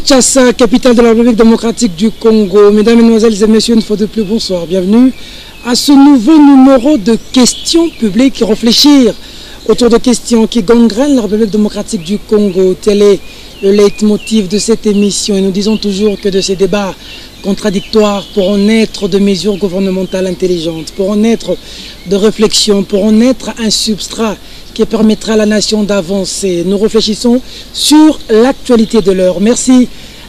Kinshasa, capitale de la République démocratique du Congo. Mesdames, Mesdemoiselles et Messieurs, une fois de plus, bonsoir. Bienvenue à ce nouveau numéro de questions publiques. Réfléchir autour de questions qui gangrènent la République démocratique du Congo. Tel est le leitmotiv de cette émission. Et nous disons toujours que de ces débats contradictoires pourront naître de mesures gouvernementales intelligentes, pourront naître de réflexions, pourront naître un substrat qui permettra à la nation d'avancer. Nous réfléchissons sur l'actualité de l'heure. Merci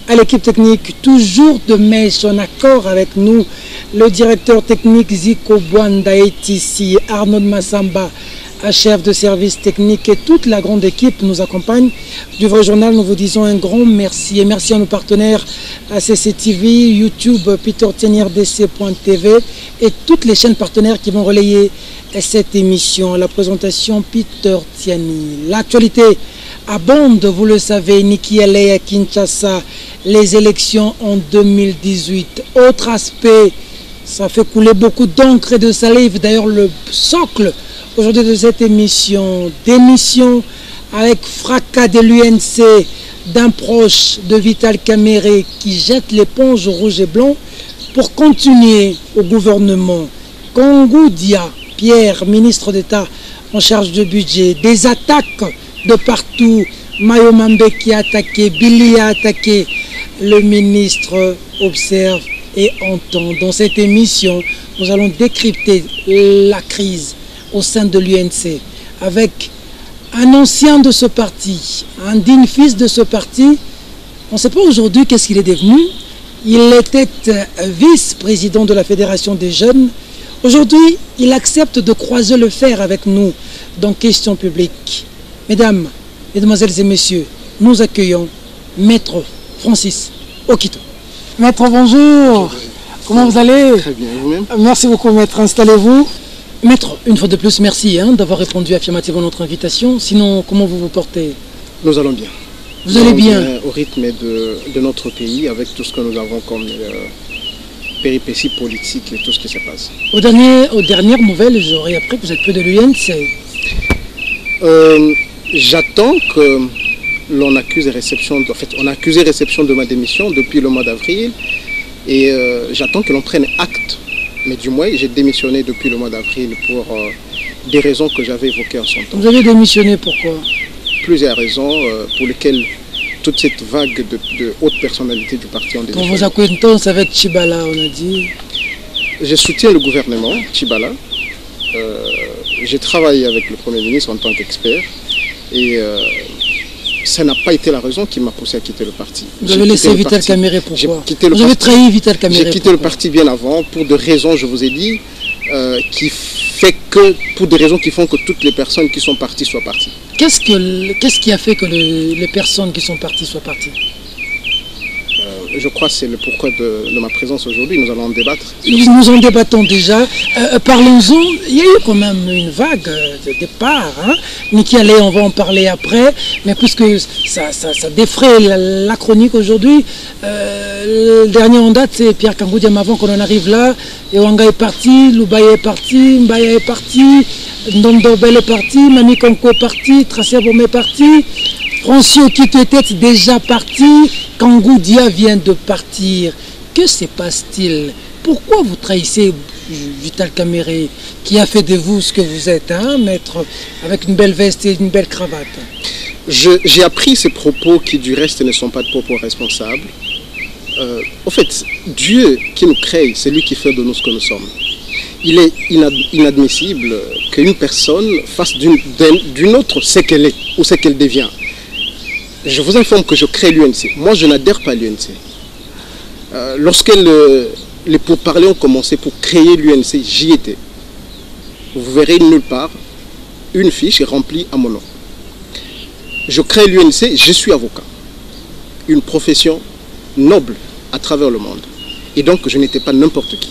à l'équipe technique, toujours de mèche en accord avec nous. Le directeur technique Zico Bwanda est ici, Arnaud Massamba, chef de service technique, et toute la grande équipe nous accompagne du Vrai Journal. Nous vous disons un grand merci, et merci à nos partenaires CCTV, YouTube, PeterTienRDC.tv et toutes les chaînes partenaires qui vont relayer cette émission. La présentation Peter Tiani. L'actualité abonde, vous le savez. Nikki Haley à Kinshasa, les élections en 2018. Autre aspect, ça fait couler beaucoup d'encre et de salive. D'ailleurs, le socle aujourd'hui de cette émission, démission avec fracas de l'UNC d'un proche de Vital Kamerhe qui jette l'éponge rouge et blanc pour continuer au gouvernement. Kongou Dia Pierre, ministre d'État en charge du budget, des attaques de partout. Mayo Mambe qui a attaqué, Billy a attaqué. Le ministre observe et entend. Dans cette émission, nous allons décrypter la crise au sein de l'UNC avec un ancien de ce parti, un digne fils de ce parti. On ne sait pas aujourd'hui qu'est-ce qu'il est devenu. Il était vice-président de la Fédération des jeunes. Aujourd'hui, il accepte de croiser le fer avec nous dans Questions publiques. Mesdames, Mesdemoiselles et Messieurs, nous accueillons Maître Francis Okito. Maître, bonjour. Comment vous allez? Très bien, vous-même? Merci beaucoup, Maître. Installez-vous. Maître, une fois de plus, merci d'avoir répondu affirmativement à notre invitation. Sinon, comment vous vous portez? Nous allons bien. Vous allez bien? Au rythme de notre pays, avec tout ce que nous avons comme péripéties politiques et tout ce qui se passe. Aux dernières nouvelles, j'aurais appris que vous êtes peu de l'UNC. J'attends que l'on accuse réception, on a accusé réception de ma démission depuis le mois d'avril et j'attends que l'on prenne acte. Mais du moins, j'ai démissionné depuis le mois d'avril pour des raisons que j'avais évoquées en son temps. Vous avez démissionné pourquoi? Plusieurs raisons pour lesquelles toute cette vague de hautes personnalités du parti ont démissionné. Pour vos acquaintances avec Tchibala, on a dit? Je soutiens le gouvernement, Tchibala. J'ai travaillé avec le Premier ministre en tant qu'expert et ça n'a pas été la raison qui m'a poussé à quitter le parti. Vous avez laissé Vital Kamerhe pourquoi? Vous avez trahi Vital Kamerhe. J'ai quitté le parti bien avant pour des raisons, je vous ai dit, pour des raisons qui font que toutes les personnes qui sont parties soient parties. Qu'est-ce qui a fait que les personnes qui sont parties soient parties? Je crois que c'est le pourquoi de ma présence aujourd'hui. Nous allons en débattre. Nous en débattons déjà. Parlons-en. Il y a eu quand même une vague de départ. Nikki Haley, on va en parler après. Mais puisque ça défraie la chronique aujourd'hui, le dernier en date, c'est Pierre Kangou Diam avant qu'on en arrive là. Ewanga est parti, Loubaya est parti, Mbaya est parti, Ndondobel est parti, Mami Konko est parti, Tracé Abomey est parti. Francis Okito était déjà parti, Kangou Dia vient de partir. Que se passe-t-il? Pourquoi vous trahissez Vital Kamerhe qui a fait de vous ce que vous êtes, maître, avec une belle veste et une belle cravate? J'ai appris ces propos qui du reste ne sont pas de propos responsables. En fait, Dieu qui nous crée, c'est lui qui fait de nous ce que nous sommes. Il est inadmissible qu'une personne fasse d'une autre ce qu'elle est ou ce qu'elle devient. Je vous informe que je crée l'UNC. Moi, je n'adhère pas à l'UNC. Lorsque les pourparlers ont commencé pour créer l'UNC, j'y étais. Vous verrez nulle part une fiche remplie à mon nom. Je crée l'UNC, je suis avocat. Une profession noble à travers le monde. Et donc, je n'étais pas n'importe qui.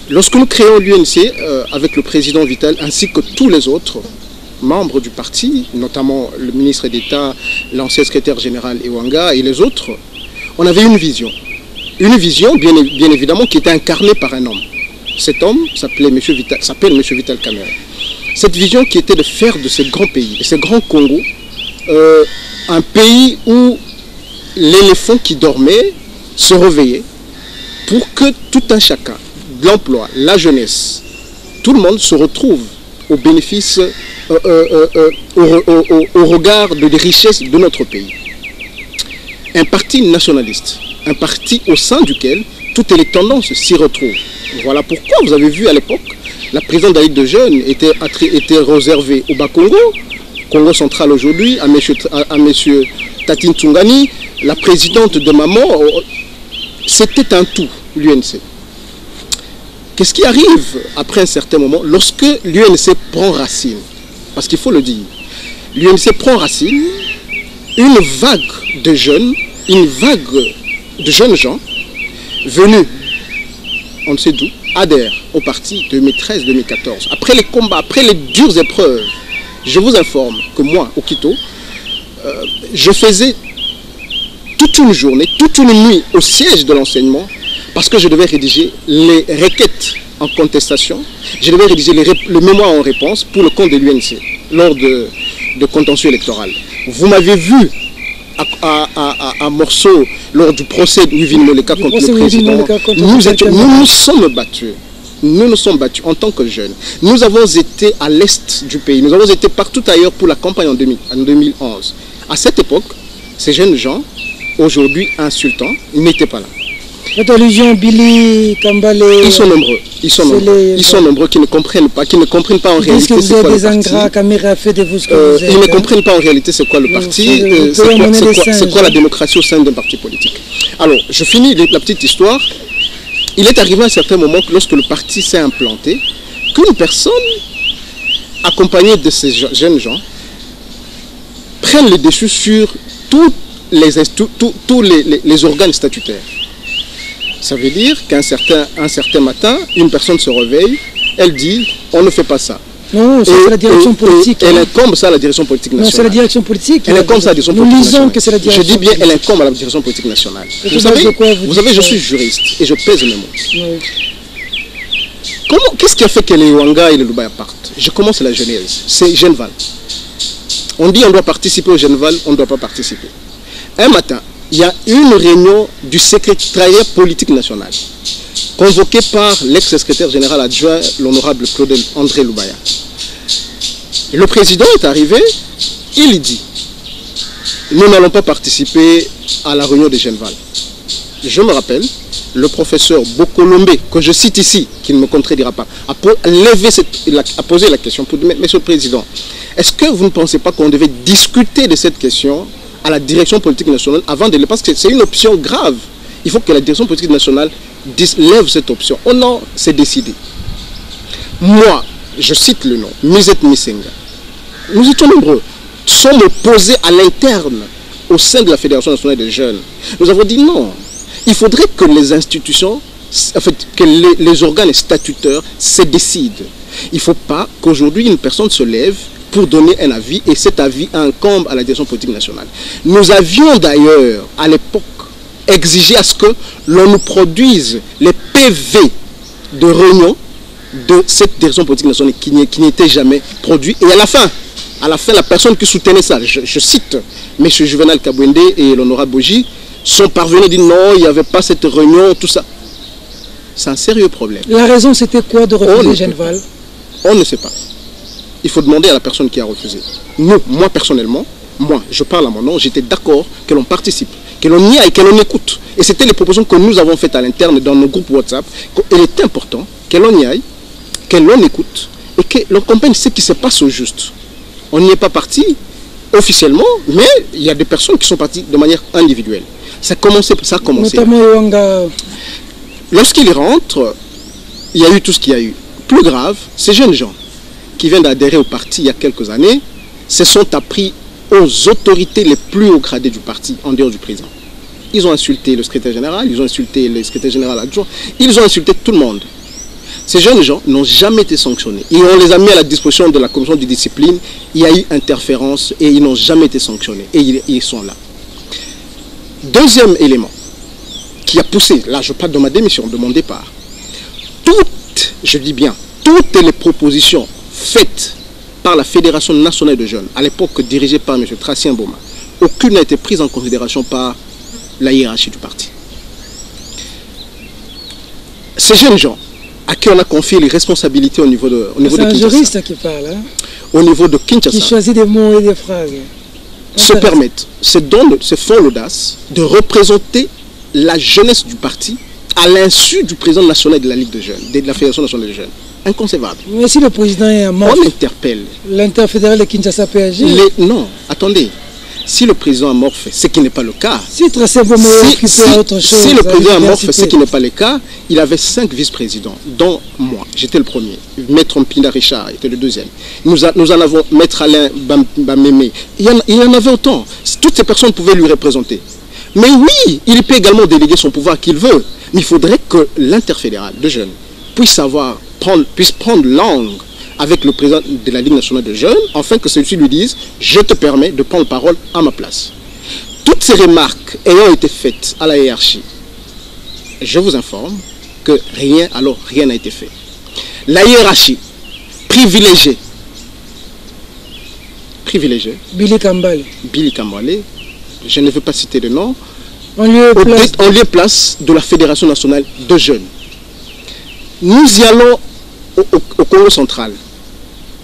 Lorsque nous créons l'UNC avec le président Vital ainsi que tous les autres membres du parti, notamment le ministre d'État, l'ancien secrétaire général Ewanga et les autres, on avait une vision. Une vision, bien évidemment, qui était incarnée par un homme. Cet homme s'appelle M. Vital Kamerhe. Cette vision qui était de faire de ce grand pays, de ce grand Congo, un pays où l'éléphant qui dormait se réveillait pour que tout un chacun, l'emploi, la jeunesse, tout le monde se retrouve au bénéfice, au regard des richesses de notre pays. Un parti nationaliste, un parti au sein duquel toutes les tendances s'y retrouvent. Voilà pourquoi vous avez vu à l'époque, la présidente d'Aïd de Jeunes était réservée au Bas-Congo, Congo central aujourd'hui, à M. Tatine Tsungani, la présidente de Maman, c'était un tout, l'UNC. Qu'est-ce qui arrive après un certain moment, lorsque l'UNC prend racine? Parce qu'il faut le dire, l'UNC prend racine, une vague de jeunes gens venus, on ne sait d'où, adhèrent au parti 2013-2014. Après les combats, après les dures épreuves, je vous informe que moi, au Quito, je faisais toute une journée, toute une nuit au siège de l'enseignement parce que je devais rédiger les requêtes en contestation, je devais rédiger le mémoire en réponse pour le compte de l'UNC lors de contentieux électoral. Vous m'avez vu à Morceau lors du procès de Wivine Moleka contre le président. Nous nous sommes battus. Nous nous sommes battus en tant que jeunes. Nous avons été à l'est du pays. Nous avons été partout ailleurs pour la campagne en 2011. À cette époque, ces jeunes gens, aujourd'hui insultants, ils n'étaient pas là. Votre allusion, Billy, Kambale... Ils sont nombreux. Ils sont nombreux qui ne comprennent pas en réalité c'est quoi le parti. Est-ce que vous êtes des ingrats, Kamira fait de vous ce que vous êtes, ils ne comprennent pas en réalité c'est quoi le parti, c'est quoi la démocratie au sein d'un parti politique. Alors, je finis la petite histoire. Il est arrivé à un certain moment que lorsque le parti s'est implanté, qu'une personne accompagnée de ces jeunes gens prenne le dessus sur tous les organes statutaires. Ça veut dire qu'un certain matin, une personne se réveille, elle dit on ne fait pas ça. Non, c'est la direction politique. Elle incombe ça à la direction politique nationale. Non, c'est la direction politique. Elle incombe ça à la direction politique nationale. Nous lisons que c'est la direction politique. Je dis bien, elle incombe à la direction politique nationale. Vous savez, je suis juriste et je pèse mes mots. Oui. Qu'est-ce qui a fait que les Wanga et les Lubaya partent? Je commence la genèse. C'est Genval. On dit on doit participer au Genval, on ne doit pas participer. Un matin, il y a une réunion du secrétariat politique national, convoquée par l'ex-secrétaire général adjoint, l'honorable Claude André Lubaya. Le président est arrivé, il dit, nous n'allons pas participer à la réunion de Genval. Je me rappelle, le professeur Bokolombe, que je cite ici, qui ne me contredira pas, a posé la question pour dire, Monsieur le Président, est-ce que vous ne pensez pas qu'on devait discuter de cette question à la direction politique nationale avant de le... Parce que c'est une option grave. Il faut que la direction politique nationale lève cette option. Oh non, c'est décidé. Moi, je cite le nom, Mizet Misenga. Nous étions nombreux. Sommes opposés à l'interne au sein de la Fédération nationale des jeunes. Nous avons dit non. Il faudrait que les institutions, en fait, que les organes statutaires se décident. Il ne faut pas qu'aujourd'hui une personne se lève pour donner un avis, et cet avis incombe à la direction politique nationale. Nous avions d'ailleurs, à l'époque, exigé à ce que l'on nous produise les PV de réunion de cette direction politique nationale qui n'était jamais produit. Et à la fin, la personne qui soutenait ça, je cite M. Juvenal Kabwende et l'honorable Boji, sont parvenus à dire non, il n'y avait pas cette réunion, tout ça. C'est un sérieux problème. La raison, c'était quoi de refuser Genval? On ne sait pas. Il faut demander à la personne qui a refusé. Moi personnellement, je parle à mon nom, j'étais d'accord que l'on participe, que l'on y aille, que l'on écoute. Et c'était les propositions que nous avons faites à l'interne dans nos groupes WhatsApp. Il est important que l'on y aille, que l'on écoute et que l'on comprenne ce qui se passe au juste. On n'y est pas parti officiellement, mais il y a des personnes qui sont parties de manière individuelle. Ça a commencé. Notamment lorsqu'il rentre, il y a eu tout ce qu'il y a eu. Plus grave, ces jeunes gens qui viennent d'adhérer au parti il y a quelques années, se sont appris aux autorités les plus haut gradés du parti, en dehors du président. Ils ont insulté le secrétaire général, ils ont insulté le secrétaire général adjoint, ils ont insulté tout le monde. Ces jeunes gens n'ont jamais été sanctionnés. Et on les a mis à la disposition de la commission de discipline, il y a eu interférence et ils n'ont jamais été sanctionnés. Et ils sont là. Deuxième élément qui a poussé, là je parle de ma démission, de mon départ, je dis bien, toutes les propositions faites par la Fédération nationale de jeunes, à l'époque dirigée par M. Tracien Boma, aucune n'a été prise en considération par la hiérarchie du parti. Ces jeunes gens à qui on a confié les responsabilités au niveau de Kinshasa. C'est un juriste qui parle, hein? Au niveau de Kinshasa. Qui choisit des mots et des phrases. Se permettent, se font l'audace de représenter la jeunesse du parti à l'insu du président national de la Ligue de jeunes, de la Fédération nationale des jeunes. Inconcevable. Mais si le président est mort, on interpelle. L'interfédéral de Kinshasa peut agir. Non, attendez. Si le président amorphe, ce qui n'est pas le cas. Si le président amorphe, ce qui n'est pas le cas, il avait 5 vice-présidents, dont moi. J'étais le premier. Maître Mpinda Richard était le deuxième. Nous en avons Maître Alain Bameme. Il y en avait autant. Toutes ces personnes pouvaient lui représenter. Mais oui, il peut également déléguer son pouvoir qu'il veut. Mais il faudrait que l'interfédéral de jeunes puisse prendre langue avec le président de la Ligue nationale de jeunes, afin que celui-ci lui dise « Je te permets de prendre parole à ma place ». Toutes ces remarques ayant été faites à la hiérarchie, je vous informe que rien n'a été fait. La hiérarchie privilégiée, Billy Kambale, je ne veux pas citer de nom, en lieu et place de la Fédération nationale de jeunes. Nous y allons au Congo central.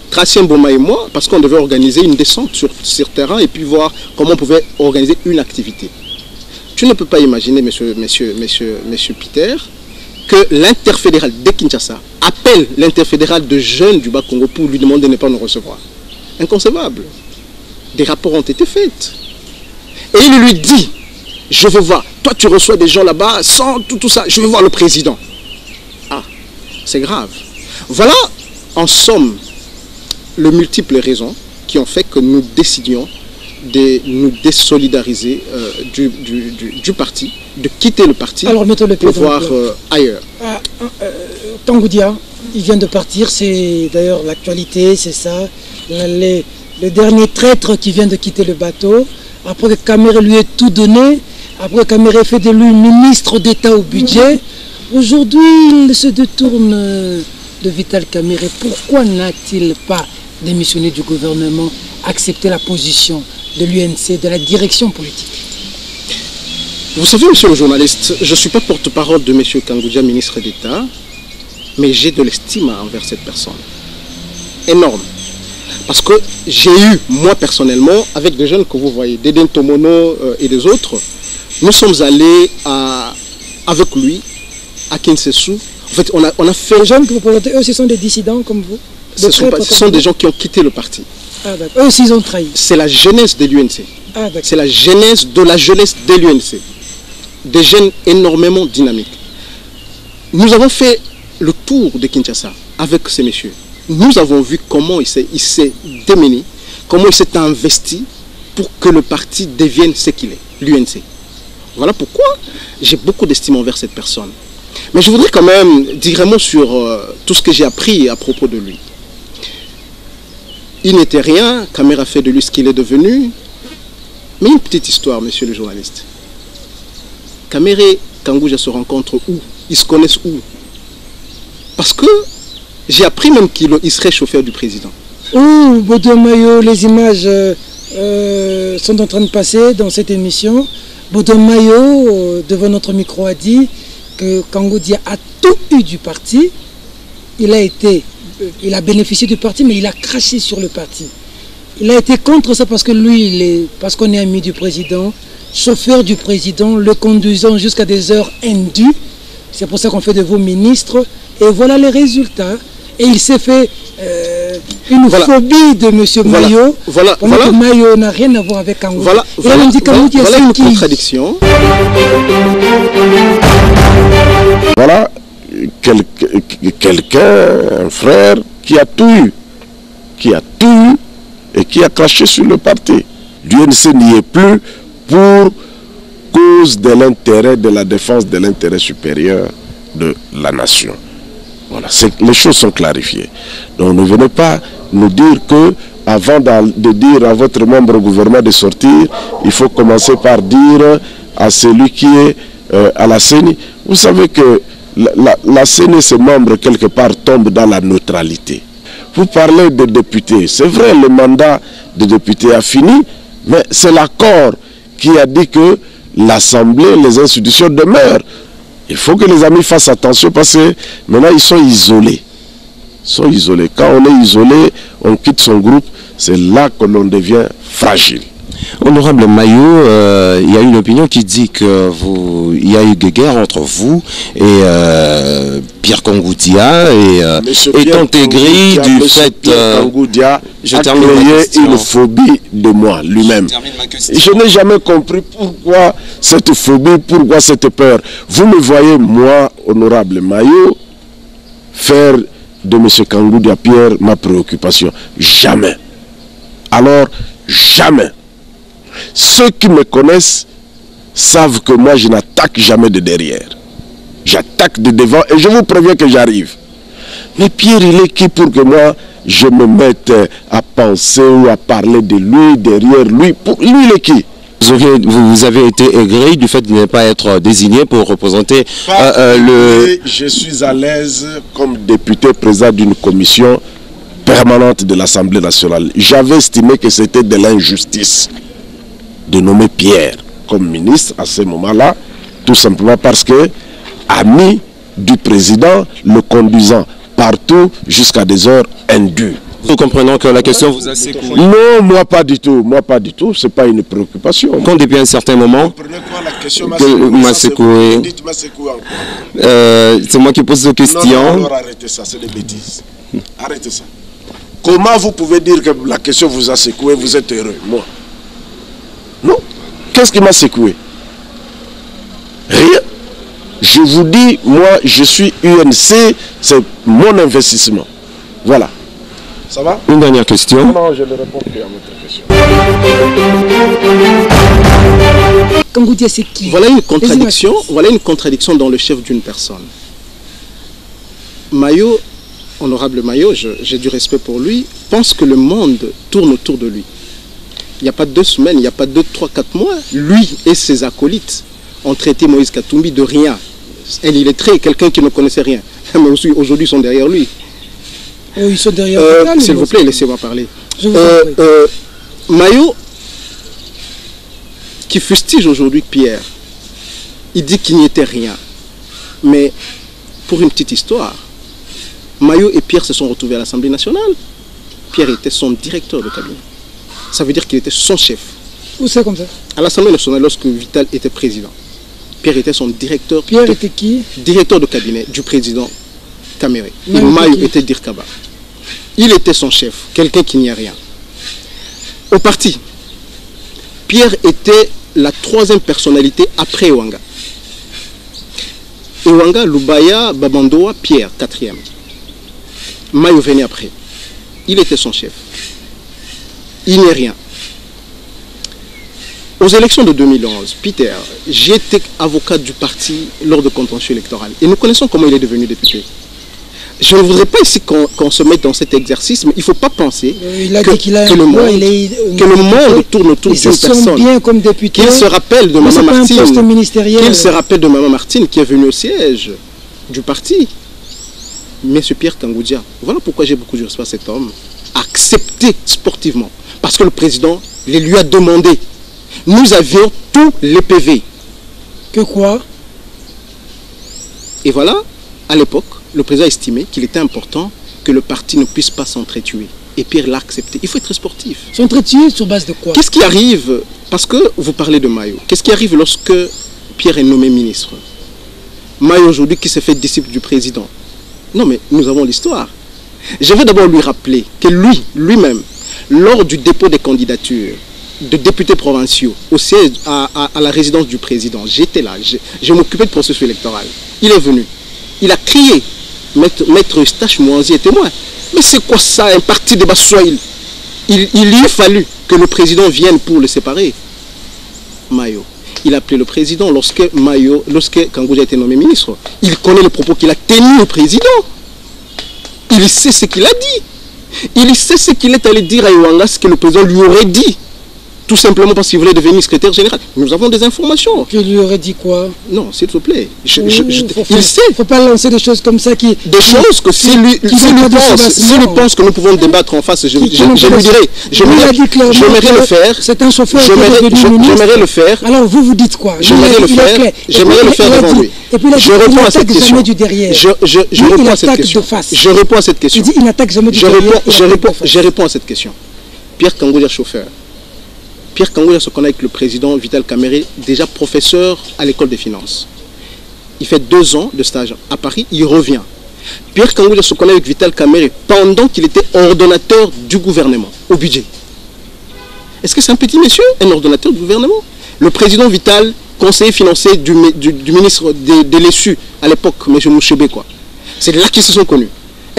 Tracien Boma et moi, parce qu'on devait organiser une descente sur terrain et puis voir comment on pouvait organiser une activité. Tu ne peux pas imaginer, monsieur Peter, que l'interfédéral de Kinshasa appelle l'interfédéral de jeunes du Bas-Congo pour lui demander de ne pas nous recevoir. Inconcevable. Des rapports ont été faits. Et il lui dit, je veux voir, toi tu reçois des gens là-bas sans tout ça, je veux voir le président. Ah, c'est grave. Voilà, en somme, les multiples raisons qui ont fait que nous décidions de nous désolidariser du parti, de quitter le parti. Alors, pour voir ailleurs. Tangoudia, il vient de partir, c'est d'ailleurs l'actualité, c'est ça. Le dernier traître qui vient de quitter le bateau, après que Kamere lui ait tout donné, après que Kamere ait fait de lui ministre d'État au budget, aujourd'hui il se détourne de Vital Kamere. Pourquoi n'a-t-il pas démissionné du gouvernement, accepté la position de l'UNC, de la direction politique? Vous savez, monsieur le journaliste, je ne suis pas porte-parole de monsieur Kangoudia, ministre d'État, mais j'ai de l'estime envers cette personne. Énorme. Parce que j'ai eu, moi personnellement, avec des jeunes que vous voyez, Deden Tomono et des autres, nous sommes allés avec lui à Kinshasa. En fait, on a fait... Les jeunes que vous présentez, eux, ce sont des dissidents comme vous? Ce sont des gens qui ont quitté le parti. Ah, d'accord. Eux aussi, ils ont trahi. C'est la jeunesse de l'UNC. Ah, c'est la jeunesse de l'UNC. Des jeunes énormément dynamiques. Nous avons fait le tour de Kinshasa avec ces messieurs. Nous avons vu comment il s'est démené, comment il s'est investi pour que le parti devienne ce qu'il est, l'UNC. Voilà pourquoi j'ai beaucoup d'estime envers cette personne. Mais je voudrais quand même dire un mot sur tout ce que j'ai appris à propos de lui. Il n'était rien, Kamere a fait de lui ce qu'il est devenu. Mais une petite histoire, monsieur le journaliste. Kamere et Kangouja se rencontrent où? Ils se connaissent où? Parce que j'ai appris même qu'il serait chauffeur du président. Oh, Bodo Mayo, les images sont en train de passer dans cette émission. Bodo Mayo, devant notre micro, a dit que Kangoudia a tout eu du parti. Il a bénéficié du parti, mais il a craché sur le parti. Il a été contre ça parce que lui, parce qu'on est ami du président, chauffeur du président, le conduisant jusqu'à des heures indues. C'est pour ça qu'on fait de vous ministres. Et voilà les résultats. Et il s'est fait une phobie de M. Mayo. Que Mayo n'a rien à voir avec Kangoudia. Voilà une contradiction. Voilà quelqu'un, un frère, qui a tout eu. Et qui a craché sur le parti. L'UNC n'y est plus pour cause de l'intérêt, de la défense de l'intérêt supérieur de la nation. Voilà, les choses sont clarifiées. Donc ne venez pas nous dire que, avant de dire à votre membre au gouvernement de sortir, il faut commencer par dire à celui qui est à la CENI. Vous savez que la CENI, ses membres, quelque part, tombent dans la neutralité. Vous parlez des députés. C'est vrai, le mandat des députés a fini, mais c'est l'accord qui a dit que l'Assemblée, les institutions demeurent. Il faut que les amis fassent attention parce que maintenant ils sont isolés. Ils sont isolés. Quand on est isolé, on quitte son groupe, c'est là que l'on devient fragile. Honorable Mayo, il y a une opinion qui dit que il y a eu guerre entre vous et Pierre Kangoudia et étant aigri du fait Kangoudia a créé une phobie de moi lui-même. Je n'ai jamais compris pourquoi cette phobie, pourquoi cette peur. Vous me voyez, moi, honorable Mayo, faire de M. Kangoudia Pierre ma préoccupation. Jamais. Alors, jamais. Ceux qui me connaissent savent que moi je n'attaque jamais de derrière. J'attaque de devant et je vous préviens que j'arrive. Mais Pierre, il est qui pour que moi je me mette à penser ou à parler de lui, derrière lui? Lui, il est qui? Vous avez été aigri du fait de ne pas être désigné pour représenter Je suis à l'aise comme député président d'une commission permanente de l'Assemblée nationale. J'avais estimé que c'était de l'injustice de nommer Pierre comme ministre à ce moment-là, tout simplement parce que, ami du président, le conduisant partout jusqu'à des heures indues. Nous comprenons que la question vous a secoué. Non, moi pas du tout, c'est pas une préoccupation. Quand depuis un certain moment, m'a secoué. C'est moi qui pose des questions. Non, arrêtez ça, c'est des bêtises. Arrêtez ça. Comment vous pouvez dire que la question vous a secoué, vous êtes heureux? Moi. Non. Qu'est-ce qui m'a secoué? Rien. Je vous dis, moi, je suis UNC, c'est mon investissement. Voilà. Ça va? Une dernière question. Non, je ne réponds plus à votre question. Kangoudia, c'est qui? Voilà une contradiction dans le chef d'une personne. Mayo, honorable Mayo, j'ai du respect pour lui, pense que le monde tourne autour de lui. Il n'y a pas 2 semaines, il n'y a pas 2, 3, 4 mois, lui et ses acolytes ont traité Moïse Katumbi de rien. Elle, il est très quelqu'un qui ne connaissait rien. Mais aussi, aujourd'hui, ils sont derrière lui. Oh, ils sont derrière s'il vous plaît, laissez-moi parler. Mayo, qui fustige aujourd'hui Pierre, il dit qu'il n'y était rien. Mais, pour une petite histoire, Mayo et Pierre se sont retrouvés à l'Assemblée nationale. Pierre était son directeur de cabinet. Ça veut dire qu'il était son chef. Où c'est comme ça? À l'Assemblée nationale, lorsque Vital était président, Pierre était son directeur. Pierre était qui? Directeur de cabinet du président Caméré. Et Mayo était Dirkaba. Il était son chef, quelqu'un qui n'y a rien. Au parti, Pierre était la 3e personnalité après Ewanga. Ewanga, Lubaya, Babandoa, Pierre, 4e. Mayo venait après. Il était son chef. Il n'est rien. Aux élections de 2011, Peter, j'étais avocat du parti lors de contentieux électoral. Et nous connaissons comment il est devenu député. Je ne voudrais pas ici qu'on se mette dans cet exercice, mais il ne faut pas penser que le monde tourne autour d'une personne. Bien comme député, qu'il se rappelle de Maman Martine, qui est venue au siège du parti. Monsieur Pierre Kangoudia, voilà pourquoi j'ai beaucoup de respect à cet homme. Accepté sportivement. Parce que le président les lui a demandé. Nous avions tous les PV. Que quoi? Et voilà, à l'époque, le président a estimé qu'il était important que le parti ne puisse pas s'entretuer. Et Pierre l'a accepté. Il faut être sportif. S'entretuer sur base de quoi? Qu'est-ce qui arrive? Parce que vous parlez de Mayo. Qu'est-ce qui arrive lorsque Pierre est nommé ministre? Mayo aujourd'hui qui s'est fait disciple du président. Non mais nous avons l'histoire. Je vais d'abord lui rappeler que lui-même, lors du dépôt des candidatures de députés provinciaux au siège à la résidence du président, j'étais là, je m'occupais du processus électoral. Il est venu. Il a crié. Maître Eustache Mouanzi est témoin. Mais c'est quoi ça, un parti de Bassoil? Il lui a fallu que le président vienne pour le séparer. Mayo. Il a appelé le président lorsque Kangoudia a été nommé ministre. Il connaît le propos qu'il a tenu au président. Il sait ce qu'il a dit. Il sait ce qu'il est allé dire à Ewanga, ce que le président lui aurait dit. tout simplement parce qu'il voulait devenir secrétaire général. Nous avons des informations. Tu lui aurais dit quoi? Non, s'il te plaît. Il sait. Il ne faut pas lancer des choses comme ça qui... Des choses que s'il lui pense que nous pouvons débattre en face, je lui dirai. J'aimerais le faire. C'est un chauffeur J'aimerais le faire. Alors vous dites quoi? J'aimerais le faire. J'aimerais le faire devant lui. Et puis je réponds à cette question. Je réponds à cette question. Je réponds à cette question. Il dit il n'attaque jamais du derrière. Je réponds à cette question. Pierre Kangoudia, chauffeur. Pierre Kangoudia se connaît avec le président Vital Kamerhe, déjà professeur à l'école des finances. Il fait 2 ans de stage à Paris, il revient. Pierre Kangoudia se connaît avec Vital Kamerhe pendant qu'il était ordonnateur du gouvernement, au budget. Est-ce que c'est un petit monsieur, un ordonnateur du gouvernement? Le président Vital, conseiller financier du ministre de l'ESU à l'époque, M. Mouchebe, quoi. C'est là qu'ils se sont connus.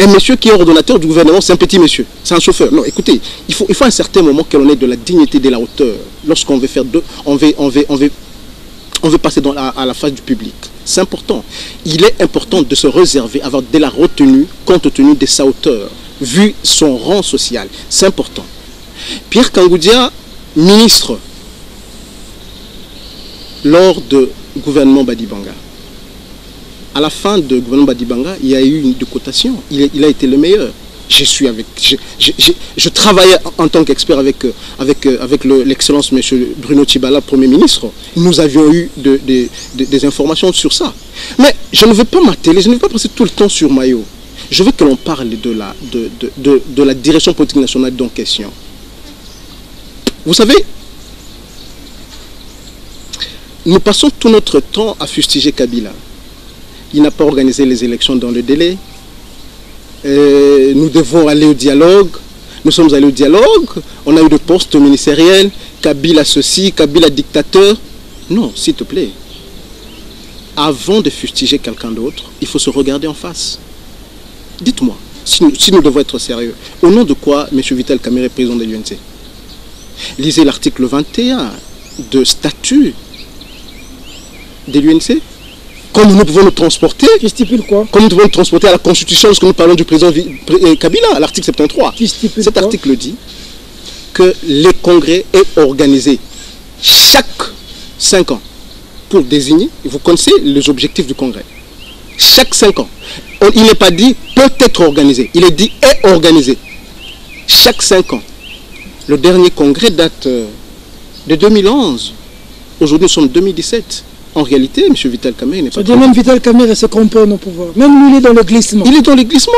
Un monsieur qui est ordonnateur du gouvernement, c'est un petit monsieur, c'est un chauffeur. Non, écoutez, il faut à un certain moment que l'on ait de la dignité, de la hauteur. Lorsqu'on veut faire on veut passer à la face du public. C'est important. Il est important de se réserver, avoir de la retenue, compte tenu de sa hauteur, vu son rang social. C'est important. Pierre Kangoudia, ministre, lors du gouvernement Badibanga. À la fin du gouvernement Badibanga, il y a eu une cotation. Il a été le meilleur. Je travaillais en tant qu'expert avec l'excellence M. Bruno Tshibala, Premier ministre. Nous avions eu des informations sur ça. Mais je ne veux pas m'atteler, je ne veux pas passer tout le temps sur Mayo. Je veux que l'on parle de la direction politique nationale dont question. Vous savez, nous passons tout notre temps à fustiger Kabila. Il n'a pas organisé les élections dans le délai. Nous devons aller au dialogue. Nous sommes allés au dialogue. On a eu des postes ministériels. Kabila ceci, Kabila dictateur. Non, s'il te plaît. Avant de fustiger quelqu'un d'autre, il faut se regarder en face. Dites-moi, si nous devons être sérieux, au nom de quoi M. Vital Kamerhe, président de l'UNC? Lisez l'article 21 de statut de l'UNC. Comme nous pouvons nous transporter, qui stipule quoi? Comme nous pouvons nous transporter à la Constitution lorsque nous parlons du président Kabila, à l'article 73. Cet article dit que les congrès est organisé chaque 5 ans pour désigner, vous connaissez les objectifs du congrès, chaque 5 ans. Il n'est pas dit peut être organisé, il est dit est organisé chaque 5 ans. Le dernier congrès date de 2011. Aujourd'hui nous sommes en 2017. En réalité, M. Vital Kamerhe n'est pas... C'est-à-dire même Vital Kamerhe se cramponne au pouvoir. Même lui, il est dans le glissement. Il est dans le glissement.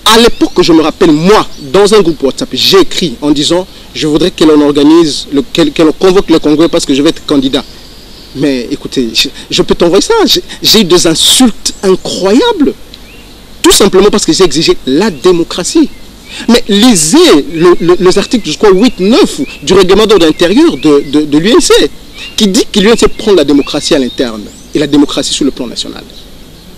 À l'époque, je me rappelle, moi, dans un groupe WhatsApp, j'ai écrit en disant je voudrais que l'on organise, que l'on convoque le congrès parce que je vais être candidat. Mais écoutez, je peux t'envoyer ça. J'ai eu des insultes incroyables. Tout simplement parce que j'ai exigé la démocratie. Mais lisez les articles, je crois, 8-9 du règlement d'ordre intérieur de l'UNC, qui dit que l'UNC prend la démocratie à l'interne et la démocratie sur le plan national.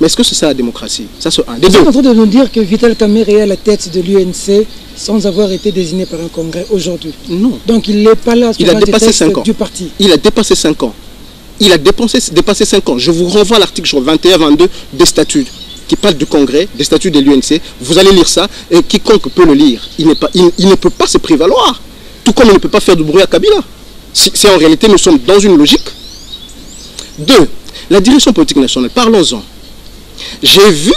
Mais est-ce que c'est ça la démocratie? Ça, c'est un des deux. Vous êtes en train de nous dire que Vital Kamerhe est à la tête de l'UNC sans avoir été désigné par un congrès aujourd'hui? Non. Donc il n'est pas là sur la dépassé 5 ans. Du parti. Il a dépassé 5 ans. Il a dépassé 5 ans. Je vous renvoie à l'article 21-22 des statuts qui parle du congrès, des statuts de l'UNC. Vous allez lire ça et quiconque peut le lire. Il ne peut pas se prévaloir. Tout comme il ne peut pas faire du bruit à Kabila. Si en réalité nous sommes dans une logique. 2. La direction politique nationale, parlons-en. J'ai vu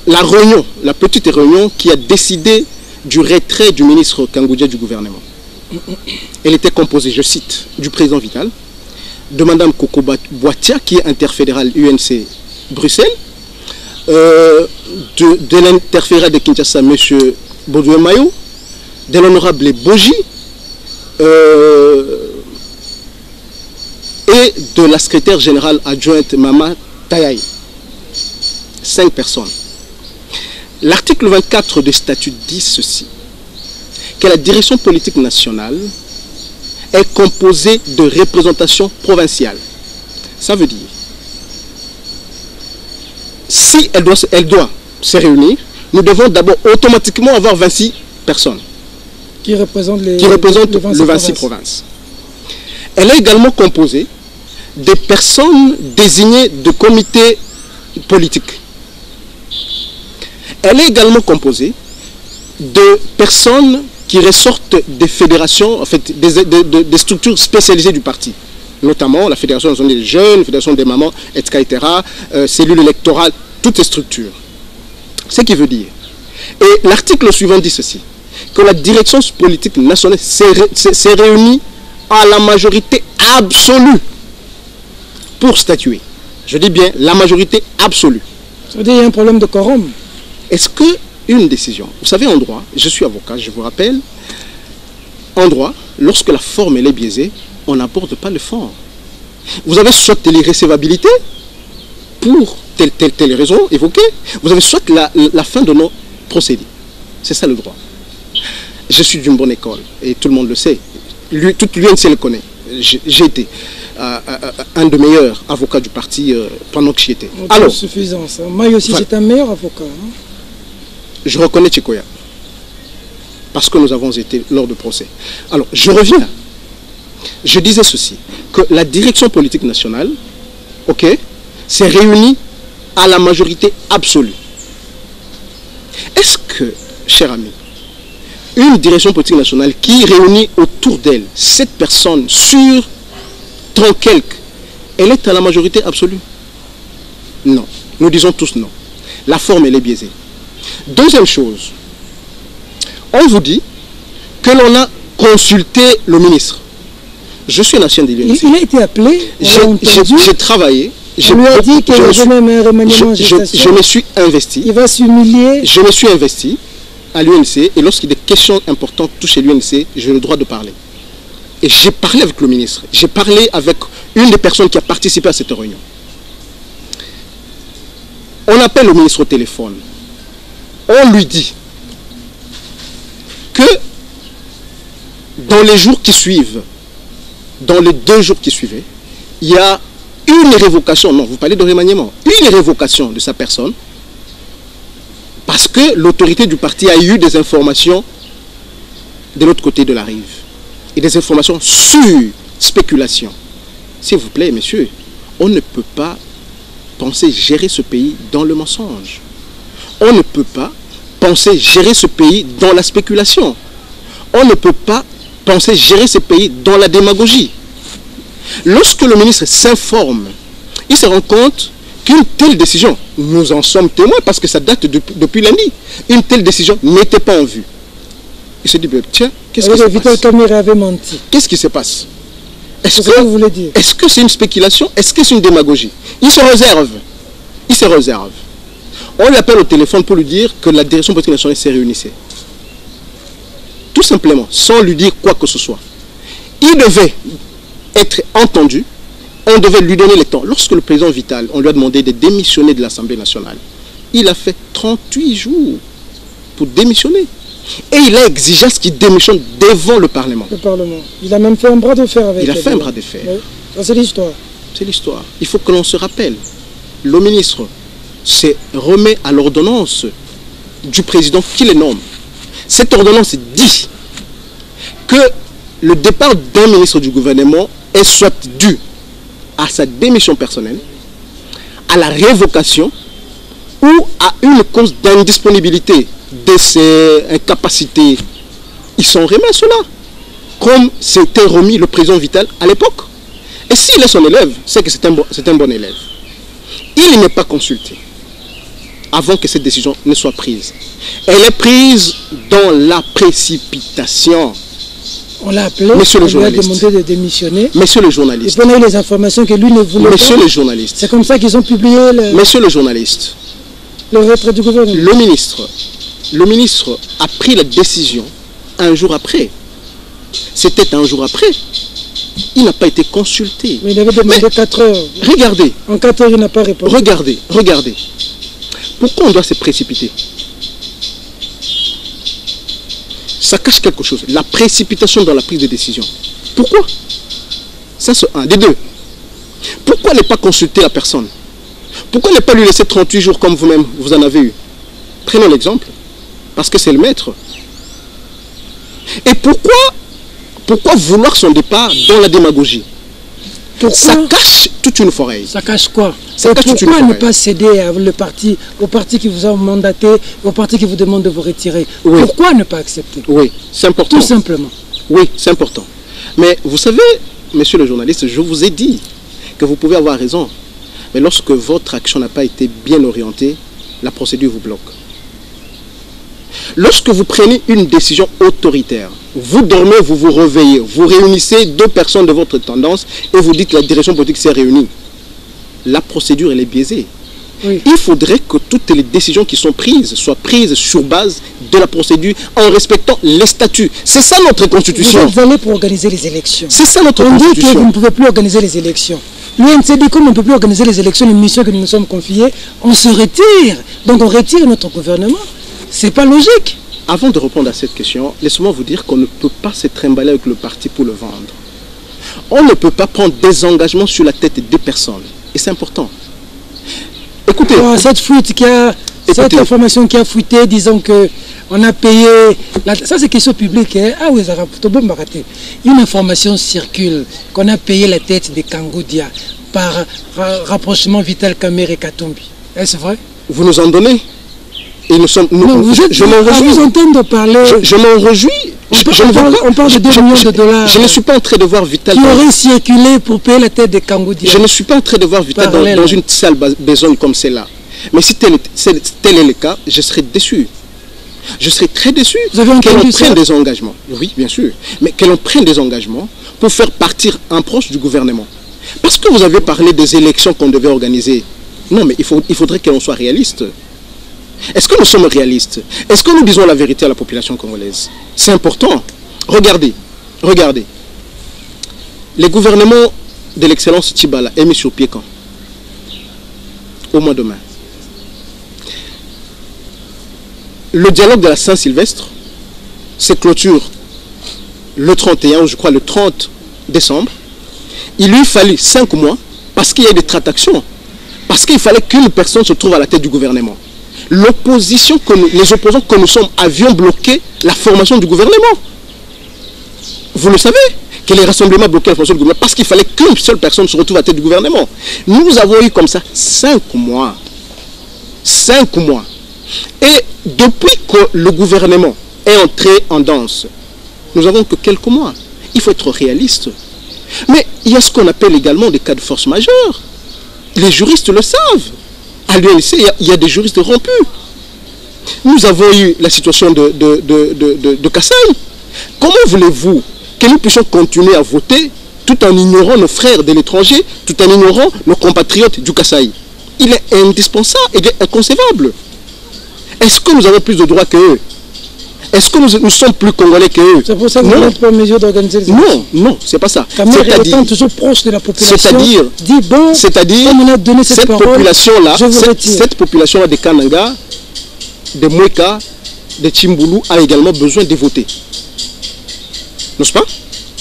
la réunion, la petite réunion qui a décidé du retrait du ministre Kangoudia du gouvernement. Elle était composée, je cite, du président Vital, de Mme Coco Boitia, qui est interfédérale UNC Bruxelles, de l'interfédéral de Kinshasa, M. Baudouin Mayo, de l'honorable Boji, et de la secrétaire générale adjointe Mama Tayaï. 5 personnes. L'article 24 du statut dit ceci, que la direction politique nationale est composée de représentations provinciales. Ça veut dire, si elle doit se réunir, nous devons d'abord automatiquement avoir 26 personnes qui représentent les 26 provinces. Elle est également composée des personnes désignées de comités politiques. Elle est également composée de personnes qui ressortent des fédérations, en fait, des structures spécialisées du parti. Notamment la Fédération des jeunes, la Fédération des mamans, etc., cellules électorales, toutes ces structures. Ce qui veut dire. Et l'article suivant dit ceci, que la direction politique nationale s'est réunie à la majorité absolue pour statuer. Je dis bien la majorité absolue. Ça veut dire qu'il y a un problème de quorum. Est-ce qu'une décision, vous savez en droit, je suis avocat, je vous rappelle, en droit, lorsque la forme elle est biaisée, on n'aborde pas le fond. Vous avez soit l'irrécevabilité pour telle raison évoquée, vous avez soit la fin de nos procédés. C'est ça le droit. Je suis d'une bonne école et tout le monde le sait. Toute l'UNC le connaît. J'ai été un des meilleurs avocats du parti pendant que j'y étais. Alors, suffisant ça. Moi aussi, c'est un meilleur avocat. Hein? Je reconnais Tchikoya. Parce que nous avons été lors de procès. Alors, je reviens. Je disais ceci, que la direction politique nationale, ok, s'est réunie à la majorité absolue. Est-ce que, cher ami, une direction politique nationale qui réunit autour d'elle 7 personnes sur 30 quelques, elle est à la majorité absolue? Non. Nous disons tous non. La forme, elle est biaisée. Deuxième chose, on vous dit que l'on a consulté le ministre. Je suis un ancien de l'UNC. Il a été appelé, j'ai travaillé. On lui a dit qu'il y avait même un remaniement en gestation. Je me suis investi. Il va s'humilier. Je me suis investi à l'UNC et lorsqu'il y a des questions importantes touchent l'UNC, j'ai le droit de parler. Et j'ai parlé avec le ministre. J'ai parlé avec une des personnes qui a participé à cette réunion. On appelle le ministre au téléphone. On lui dit que dans les jours qui suivent, dans les 2 jours qui suivaient, il y a une révocation, non, vous parlez de remaniement, une révocation de sa personne, parce que l'autorité du parti a eu des informations de l'autre côté de la rive, et des informations sur spéculation. S'il vous plaît, messieurs, on ne peut pas penser gérer ce pays dans le mensonge. On ne peut pas penser gérer ce pays dans la spéculation. On ne peut pas penser gérer ce pays dans la démagogie. Lorsque le ministre s'informe, il se rend compte qu'une telle décision, nous en sommes témoins parce que ça date depuis lundi, une telle décision n'était pas en vue. Il se dit, tiens, qu'est-ce qui se passe? Qu'est-ce qui se passe? Est-ce que c'est une spéculation? Est-ce que c'est une démagogie? Il se réserve. Il se réserve. On l'appelle au téléphone pour lui dire que la direction politique nationale s'est réunissée. Tout simplement, sans lui dire quoi que ce soit. Il devait être entendu, on devait lui donner le temps. Lorsque le président Vital, on lui a demandé de démissionner de l'Assemblée nationale, il a fait 38 jours pour démissionner. Et il a exigé ce qu'il démissionne devant le Parlement. Le Parlement. Il a même fait un bras de fer avec. Il a fait un bras de fer. Oui. C'est l'histoire. C'est l'histoire. Il faut que l'on se rappelle. Le ministre se remet à l'ordonnance du président qui le nomme. Cette ordonnance dit que le départ d'un ministre du gouvernement est soit dû à sa démission personnelle, à la révocation ou à une cause d'indisponibilité de ses incapacités. Ils sont remis à cela, comme s'était remis le président Vital à l'époque. Et s'il est son élève, c'est que c'est un bon élève. Il n'est pas consulté avant que cette décision ne soit prise. Elle est prise dans la précipitation. On l'a appelé, Monsieur le journaliste. On lui a demandé de démissionner. Monsieur le journaliste. Et puis on a eu les informations que lui ne voulait pas. Monsieur le journaliste. C'est comme ça qu'ils ont publié Monsieur le journaliste. Le retrait du gouvernement. Le ministre a pris la décision un jour après. C'était un jour après. Il n'a pas été consulté. Mais il avait demandé 4 heures. Regardez. En 4 heures, il n'a pas répondu. Regardez. Pourquoi on doit se précipiter? Ça cache quelque chose. La précipitation dans la prise de décision. Pourquoi? Ça, c'est un. Des deux. Pourquoi ne pas consulter la personne? Pourquoi ne pas lui laisser 38 jours comme vous-même, vous en avez eu? Prenons l'exemple. Parce que c'est le maître. Et pourquoi vouloir son départ dans la démagogie? Ça cache toute toute une forêt. Ça cache quoi? Ça cache toute une pourquoi ne forêt. pas céder au parti qui vous a mandaté, au parti qui vous demande de vous retirer? Oui. Pourquoi ne pas accepter? Oui, c'est important. Tout simplement. Oui, c'est important. Mais vous savez, monsieur le journaliste, je vous ai dit que vous pouvez avoir raison. Mais lorsque votre action n'a pas été bien orientée, la procédure vous bloque. Lorsque vous prenez une décision autoritaire, vous dormez, vous vous réveillez, vous réunissez 2 personnes de votre tendance et vous dites que la direction politique s'est réunie. La procédure, elle est biaisée. Oui. Il faudrait que toutes les décisions qui sont prises soient prises sur base de la procédure en respectant les statuts. C'est ça notre constitution. Vous êtes allé pour organiser les élections. C'est ça notre On dit que constitution. vous ne pouvez plus organiser les élections. L'UNC dit comme on ne peut plus organiser les élections, les missions que nous nous sommes confiées, on se retire. Donc on retire notre gouvernement. C'est pas logique. Avant de répondre à cette question, laissez-moi vous dire qu'on ne peut pas se trimballer avec le parti pour le vendre. On ne peut pas prendre des engagements sur la tête des personnes. Et c'est important. Écoutez, Cette fuite cette information qui a fuité, disons que on a payé, ça c'est question publique, hein? Ah oui, une information circule qu'on a payé la tête de Kangoudia par rapprochement Vital Kamerhe et Katumbi. Est-ce vrai? vous nous en donnez. Et nous sommes, Non, je m'en réjouis. vous entendre parler. Je m'en réjouis. On parle de 2 millions de dollars. Je ne suis pas en train de voir Vital. Qui aurait circulé pour payer la tête de Kangoudia. Je ne suis pas en train de voir Vital dans une sale besogne comme celle-là. Mais si tel est le cas, je serais déçu. Je serais très déçu qu'elle prenne des engagements. Oui, bien sûr. Mais qu'elle prenne des engagements pour faire partir un proche du gouvernement. Parce que vous avez parlé des élections qu'on devait organiser. Non, mais il faudrait que l'on soit réaliste. Est-ce que nous sommes réalistes? Est-ce que nous disons la vérité à la population congolaise? C'est important. Regardez. Le gouvernement de l'excellence Tshibala est mis sur pied quand? Au mois de mai. Le dialogue de la Saint-Sylvestre se clôture le 31, ou je crois le 30 décembre. Il lui fallut 5 mois parce qu'il y a des tractations. Parce qu'il fallait qu'une personne se trouve à la tête du gouvernement. L'opposition les opposants que nous sommes avions bloqué la formation du gouvernement. Vous le savez, que les rassemblements bloquaient la formation du gouvernement parce qu'il fallait qu'une seule personne se retrouve à la tête du gouvernement. Nous avons eu comme ça 5 mois. 5 mois. Et depuis que le gouvernement est entré en danse, nous n'avons que quelques mois. Il faut être réaliste. Mais il y a ce qu'on appelle également des cas de force majeure. Les juristes le savent. À l'UNC, il y a des juristes rompus. Nous avons eu la situation de Kassai. Comment voulez-vous que nous puissions continuer à voter tout en ignorant nos frères de l'étranger, tout en ignorant nos compatriotes du Kassai? Il est indispensable, il est inconcevable. Est-ce que nous avons plus de droits qu'eux? Est-ce que nous sommes plus congolais qu'eux? C'est pour ça que vous n'avez pas mesure d'organiser les élections. Non, c'est pas ça. C'est-à-dire toujours proche de la population. C'est-à-dire on a donné cette population-là, cette population-là de Kananga, de Mweka, de Tshimboulou a également besoin de voter. N'est-ce pas?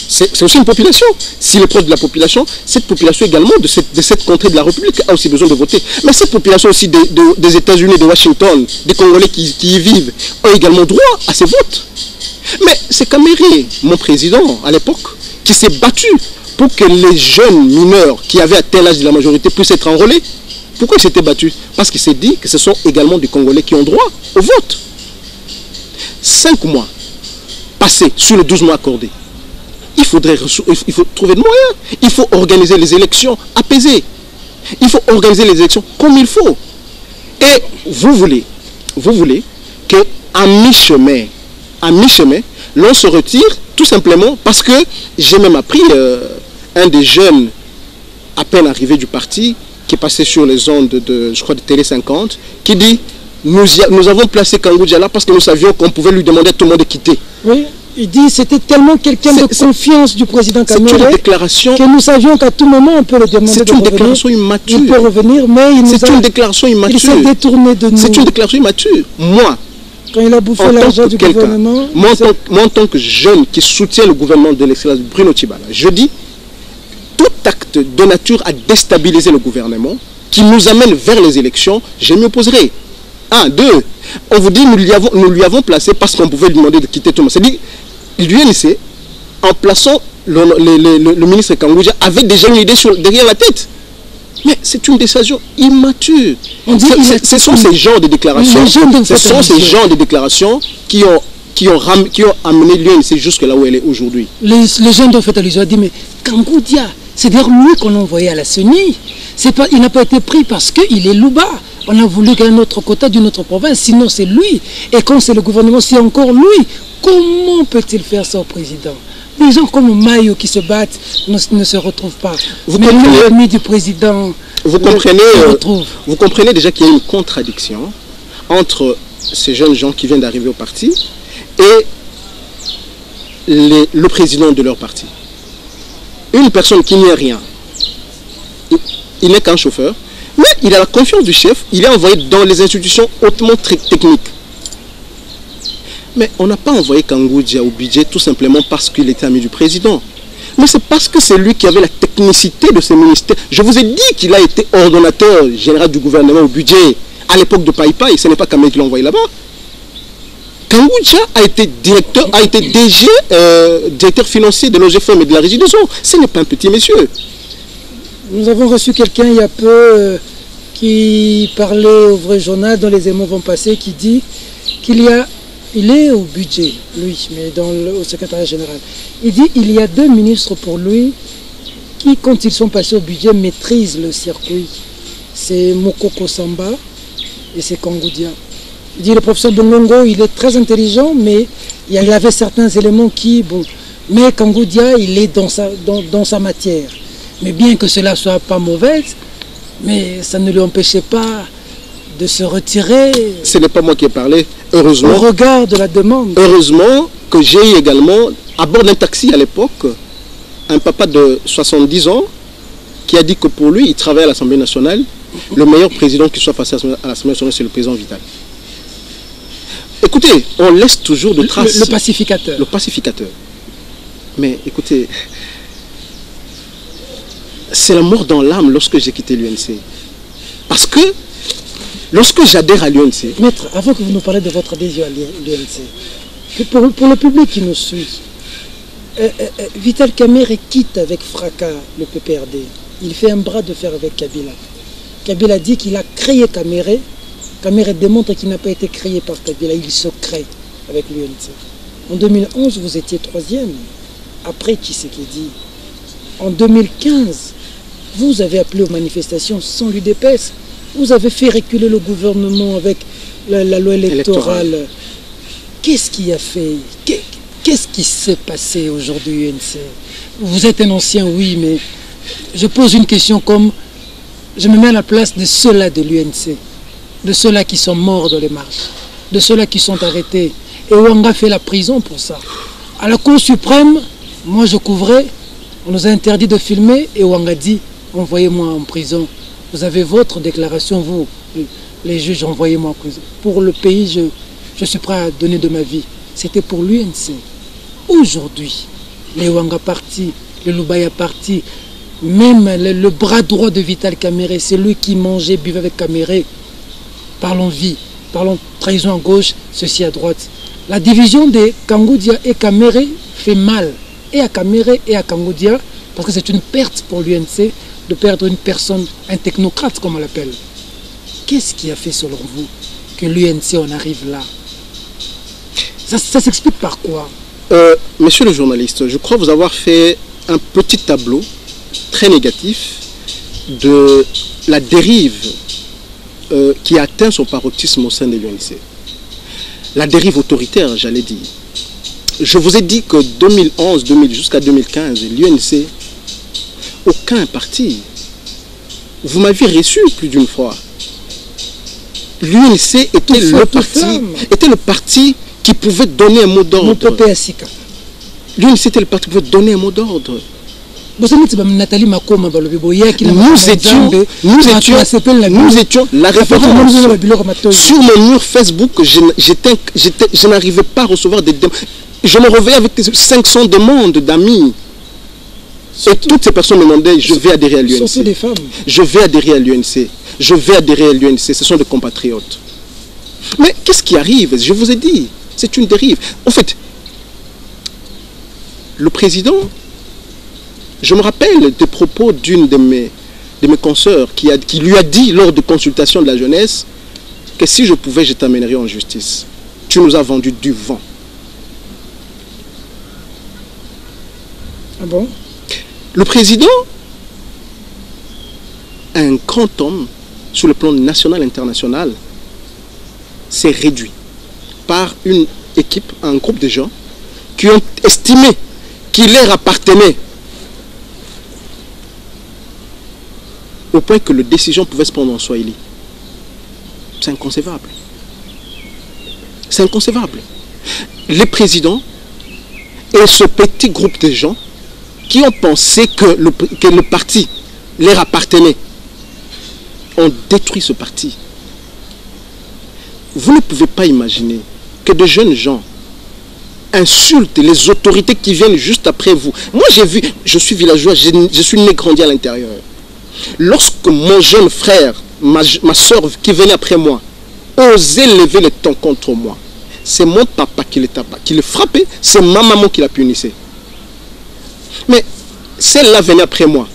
C'est aussi une population. S'il est proche de la population, cette population également de cette contrée de la République a aussi besoin de voter. Mais cette population aussi des États-Unis, de Washington, des Congolais qui y vivent, ont également droit à ces votes. Mais c'est Kamerhe, mon président à l'époque, qui s'est battu pour que les jeunes mineurs qui avaient atteint l'âge de la majorité puissent être enrôlés. Pourquoi il s'était battu? Parce qu'il s'est dit que ce sont également des Congolais qui ont droit au vote. 5 mois passés sur les 12 mois accordés. Il faut trouver de moyens. Il faut organiser les élections apaisées. Il faut organiser les élections comme il faut. Et vous voulez qu'à mi-chemin, l'on se retire tout simplement parce que j'ai même appris un des jeunes à peine arrivé du parti qui est passé sur les ondes je crois de Télé 50 qui dit nous avons placé Kangoudia là parce que nous savions qu'on pouvait lui demander à tout le monde de quitter. Oui. Il dit c'était tellement quelqu'un de confiance du président Kamerhe que nous savions qu'à tout moment on peut le demander de revenir. C'est une déclaration immature. Il peut revenir, mais c'est une déclaration immature. Il s'est détourné de nous. C'est une déclaration immature. Moi, quand il a bouffé l'argent du gouvernement... Moi, en tant que jeune qui soutient le gouvernement de l'excellence Bruno Tshibala, je dis tout acte de nature à déstabiliser le gouvernement qui nous amène vers les élections, je m'y opposerai. 1, 2, on vous dit nous lui avons placé parce qu'on pouvait lui demander de quitter tout le monde. C'est-à-dire l'UNC, en plaçant le ministre Kangoudia, avait déjà une idée derrière la tête. Mais c'est une décision immature. Ce sont ces genres de déclarations, qui ont amené l'UNC jusque là où elle est aujourd'hui. Les gens dont fait allusion ont dit, mais Kangoudia, c'est d'ailleurs lui qu'on a envoyé à la CENI. Il n'a pas été pris parce qu'il est Louba. On a voulu qu'il y ait un autre quota d'une autre province, sinon c'est lui. Et quand c'est le gouvernement, c'est encore lui. Comment peut-il faire ça au président? Les gens comme Mayo qui se battent ne se retrouvent pas. Mais l'ennemi du président vous comprenez déjà qu'il y a une contradiction entre ces jeunes gens qui viennent d'arriver au parti et le président de leur parti. Une personne qui n'est rien, il n'est qu'un chauffeur, mais il a la confiance du chef, il est envoyé dans les institutions hautement techniques. Mais on n'a pas envoyé Kangoudia au budget tout simplement parce qu'il était ami du président. Mais c'est parce que c'est lui qui avait la technicité de ces ministères. Je vous ai dit qu'il a été ordonnateur général du gouvernement au budget à l'époque de Pai Pai. Ce n'est pas Kamel qui l'a envoyé là-bas. Kangoudia a été directeur, a été DG, directeur financier de l'OGFM et de la Régie des eaux. Ce n'est pas un petit monsieur. Nous avons reçu quelqu'un il y a peu qui parlait au vrai journal, dont les émots vont passer, qui dit il est au budget, lui, mais au secrétariat général. Il dit qu'il y a 2 ministres pour lui qui, quand ils sont passés au budget, maîtrisent le circuit. C'est Mokoko Samba et c'est Kangoudia. Il dit le professeur Bongongo, il est très intelligent, mais il avait certains éléments qui... Bon, mais Kangoudia, il est dans sa matière. Mais bien que cela ne soit pas mauvais, mais ça ne lui empêchait pas de se retirer. Ce n'est pas moi qui ai parlé, heureusement. Au regard de la demande. Heureusement que j'ai eu également, à bord d'un taxi à l'époque, un papa de 70 ans qui a dit que pour lui, il travaille à l'Assemblée nationale. Le meilleur président qui soit passé à l'Assemblée nationale, c'est le président Vital. Écoutez, on laisse toujours de traces. Le pacificateur. Le pacificateur. Mais écoutez, c'est la mort dans l'âme lorsque j'ai quitté l'UNC. Parce que lorsque j'adhère à l'UNC... Maître, avant que vous nous parliez de votre adhésion à l'UNC, pour le public qui nous suit, Vital Kamerhe quitte avec fracas le PPRD. Il fait un bras de fer avec Kabila. Kabila dit qu'il a créé Kamerhe. Kamerhe démontre qu'il n'a pas été créé par Kabila. Il se crée avec l'UNC. En 2011, vous étiez 3e. Après Tshisekedi. En 2015, vous avez appelé aux manifestations sans l'UDPS. Vous avez fait reculer le gouvernement avec la loi électorale. Qu'est-ce qui a fait? Qu'est-ce qui s'est passé aujourd'hui, UNC? Vous êtes un ancien, oui, mais je pose une question comme... Je me mets à la place de ceux-là de l'UNC, de ceux-là qui sont morts dans les marches, de ceux-là qui sont arrêtés. Et Ouanga fait la prison pour ça. À la Cour suprême, moi je couvrais, on nous a interdit de filmer et Ouanga dit, envoyez-moi en prison. Vous avez votre déclaration, vous, les juges, envoyez-moi en prison. Pour le pays, je suis prêt à donner de ma vie. C'était pour l'UNC. Aujourd'hui, les Ouanga partis, le Loubaya parti, même le bras droit de Vital Kamerhe, c'est lui qui mangeait, buvait avec Kamerhe. Parlons vie, parlons trahison à gauche, ceci à droite. La division de Kangoudia et Kamerhe fait mal, et à Kamerhe et à Kangoudia, parce que c'est une perte pour l'UNC de perdre une personne, un technocrate comme on l'appelle. Qu'est-ce qui a fait selon vous que l'UNC en arrive là? Ça s'explique par quoi? Monsieur le journaliste, je crois vous avoir fait un petit tableau très négatif de la dérive qui atteint son paroxysme au sein de l'UNC. La dérive autoritaire, j'allais dire. Je vous ai dit que 2011, jusqu'à 2015, l'UNC, aucun parti. Vous m'avez reçu plus d'une fois. L'UNC était le parti qui pouvait donner un mot d'ordre. L'UNC était le parti qui pouvait donner un mot d'ordre. Nous étions la référence. Sur mon mur Facebook, je n'arrivais pas à recevoir des demandes. Je me réveillais avec 500 demandes d'amis. Et toutes ces personnes me demandaient, je vais adhérer à l'UNC. Je vais adhérer à l'UNC. Je vais adhérer à l'UNC. Ce sont des compatriotes. Mais qu'est-ce qui arrive? Je vous ai dit, c'est une dérive. En fait, le président, je me rappelle des propos d'une de mes de mes consoeurs qui lui a dit lors de consultation de la jeunesse que si je pouvais, je t'amènerais en justice. Tu nous as vendu du vent. Ah bon? Le président, un grand homme sur le plan national et international, s'est réduit par une équipe, un groupe de gens qui ont estimé qu'il leur appartenait au point que la décision pouvait se prendre en Swahili. C'est inconcevable. C'est inconcevable. Les présidents et ce petit groupe de gens qui ont pensé que le parti leur appartenait ont détruit ce parti. Vous ne pouvez pas imaginer que de jeunes gens insultent les autorités qui viennent juste après vous. Moi j'ai vu, je suis villageois, je suis né grandi à l'intérieur. Lorsque mon jeune frère, ma soeur qui venait après moi, osait lever le ton contre moi, c'est mon papa qui le frappait, c'est ma maman qui la punissait. Mais celle-là venait après moi.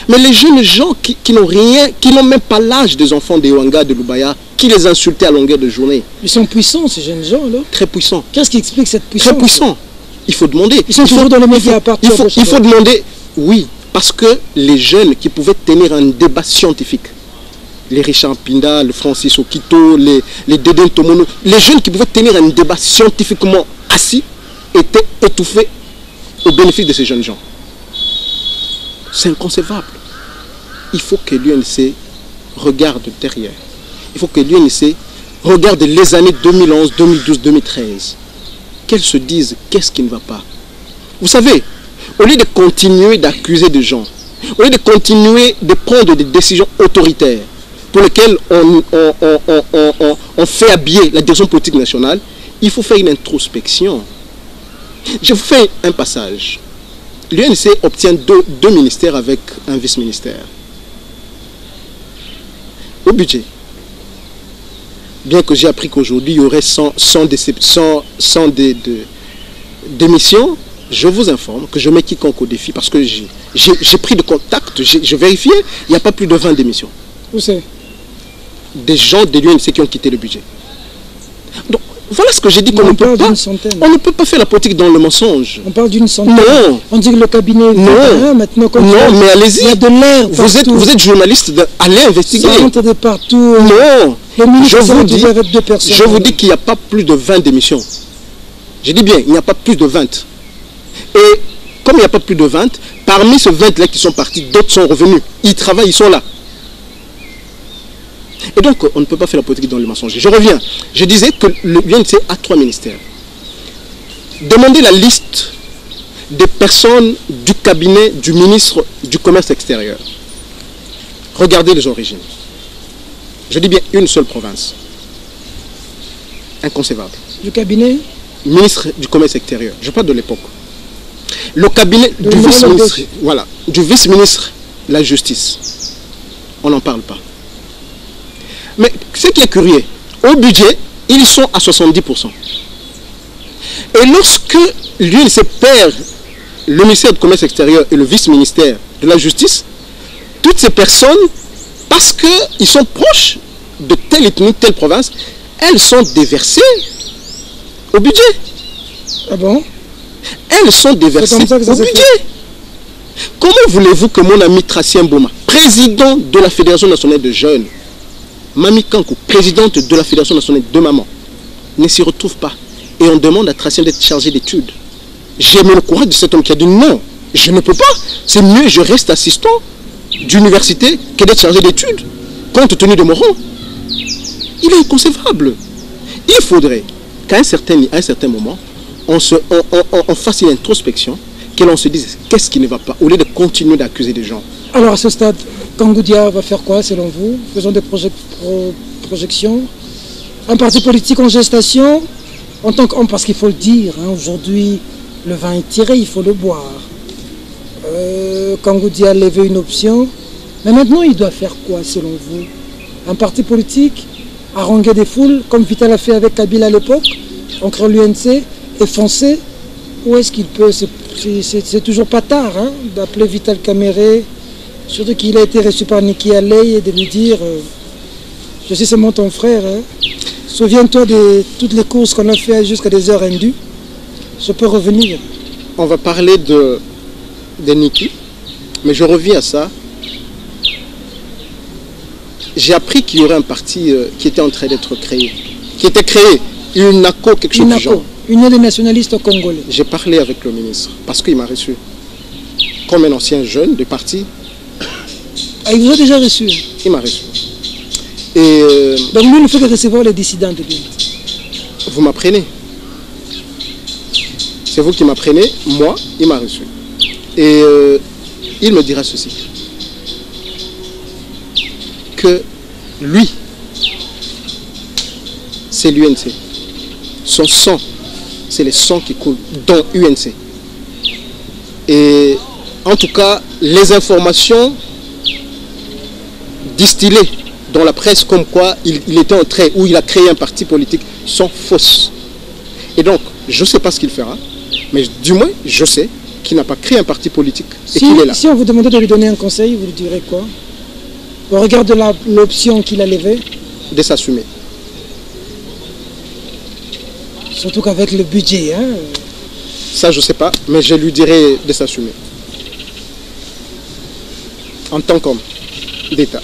Mais les jeunes gens qui n'ont rien, qui n'ont même pas l'âge des enfants de Wanga, de Lubaya, qui les insultaient à longueur de journée. Ils sont puissants, ces jeunes gens, alors? Très puissants. Qu'est-ce qui explique cette puissance? Très puissants. Il faut demander. Ils sont toujours dans les médias à partir de... Il faut demander, oui, parce que les jeunes qui pouvaient tenir un débat scientifique, les Richard Pinda, le Francis Okito, les Dédé Tomono, les jeunes qui pouvaient tenir un débat scientifiquement assis, étaient étouffés au bénéfice de ces jeunes gens. C'est inconcevable. Il faut que l'UNC regarde derrière. Il faut que l'UNC regarde les années 2011, 2012, 2013. Qu'elles se disent qu'est-ce qui ne va pas. Vous savez, au lieu de continuer d'accuser des gens, au lieu de continuer de prendre des décisions autoritaires pour lesquelles on fait habiller la direction politique nationale, il faut faire une introspection. Je vous fais un passage. L'UNC obtient deux ministères avec un vice-ministère. Au budget, bien que j'ai appris qu'aujourd'hui il y aurait 100 démissions, je vous informe que je mets quiconque au défi parce que j'ai pris de contact, j'ai vérifié, il n'y a pas plus de 20 démissions. Où c'est? Des gens de l'UNC qui ont quitté le budget. Donc, voilà ce que j'ai dit, qu'on ne peut pas. On ne peut pas faire la politique dans le mensonge. On parle d'une centaine. Non. On dit que le cabinet... Non. Maintenant, non, mais allez-y. Il y a de l'air partout. Vous êtes journaliste, allez investiguer. Ça rentre de partout. Non. Je vous dis qu'il n'y a pas plus de 20 démissions. Je dis bien, il n'y a pas plus de 20. Et comme il n'y a pas plus de 20, parmi ces 20-là qui sont partis, d'autres sont revenus. Ils travaillent, ils sont là. Et donc, on ne peut pas faire la politique dans le mensonge. Je reviens. Je disais que l'UNC a 3 ministères. Demandez la liste des personnes du cabinet du ministre du Commerce extérieur. Regardez les origines. Je dis bien une seule province. Inconcevable. Du cabinet? Ministre du Commerce extérieur. Je parle de l'époque. Le cabinet du vice-ministre. Voilà. Du vice-ministre, la justice. On n'en parle pas. Mais ce qui est curieux, au budget, ils sont à 70%. Et lorsque l'UNC perd le ministère du Commerce extérieur et le vice-ministère de la Justice, toutes ces personnes, parce qu'ils sont proches de telle ethnie, telle province, elles sont déversées au budget. Ah bon? Elles sont déversées au budget. Comment voulez-vous que mon ami Tracien Bouma, président de la Fédération nationale de jeunes, Mami Kankou, présidente de la Fédération nationale de maman, ne s'y retrouve pas. Et on demande à Tracien d'être chargé d'études. J'ai même le courage de cet homme qui a dit non, je ne peux pas. C'est mieux je reste assistant d'université que d'être chargé d'études, compte tenu de mon rang. Il est inconcevable. Il faudrait qu'à un certain moment, on fasse une introspection, que l'on se dise qu'est-ce qui ne va pas, au lieu de continuer d'accuser des gens. Alors à ce stade, Kangou Dia va faire quoi selon vous? Faisons des projections. Un parti politique en gestation, en tant qu'homme, parce qu'il faut le dire, hein, aujourd'hui le vin est tiré, il faut le boire. Kangou Dia a levé une option, mais maintenant il doit faire quoi selon vous? Un parti politique, haranguer des foules, comme Vital a fait avec Kabila à l'époque, en créant l'UNC, et foncer? Où est-ce qu'il peut? C'est toujours pas tard hein, d'appeler Vital Kamere Surtout qu'il a été reçu par Niki Haley et de lui dire je suis seulement ton frère. Hein. Souviens-toi de toutes les courses qu'on a fait jusqu'à des heures indues. Je peux revenir. On va parler de Niki, mais je reviens à ça. J'ai appris qu'il y aurait un parti qui était en train d'être créé. Qui était créé, UNACO, quelque chose du genre. Union des nationalistes congolais. J'ai parlé avec le ministre, parce qu'il m'a reçu. Comme un ancien jeune du parti. Ah, il vous a déjà reçu? Il m'a reçu. Et donc lui, il ne fait que recevoir les dissidents de l'UNT. Vous m'apprenez. C'est vous qui m'apprenez, moi, il m'a reçu. Et il me dira ceci. Que lui, c'est l'UNC. Son sang, c'est le sang qui coule dans l'UNC. Et en tout cas, les informations distillées dans la presse comme quoi il était en train, où il a créé un parti politique, sont fausses. Et donc, je ne sais pas ce qu'il fera, mais du moins, je sais qu'il n'a pas créé un parti politique et qu'il est là. Si on vous demandait de lui donner un conseil, vous lui direz quoi? Au regard de l'option qu'il a levée? De s'assumer. Surtout qu'avec le budget. Hein. Ça, je ne sais pas, mais je lui dirai de s'assumer. En tant qu'homme d'État.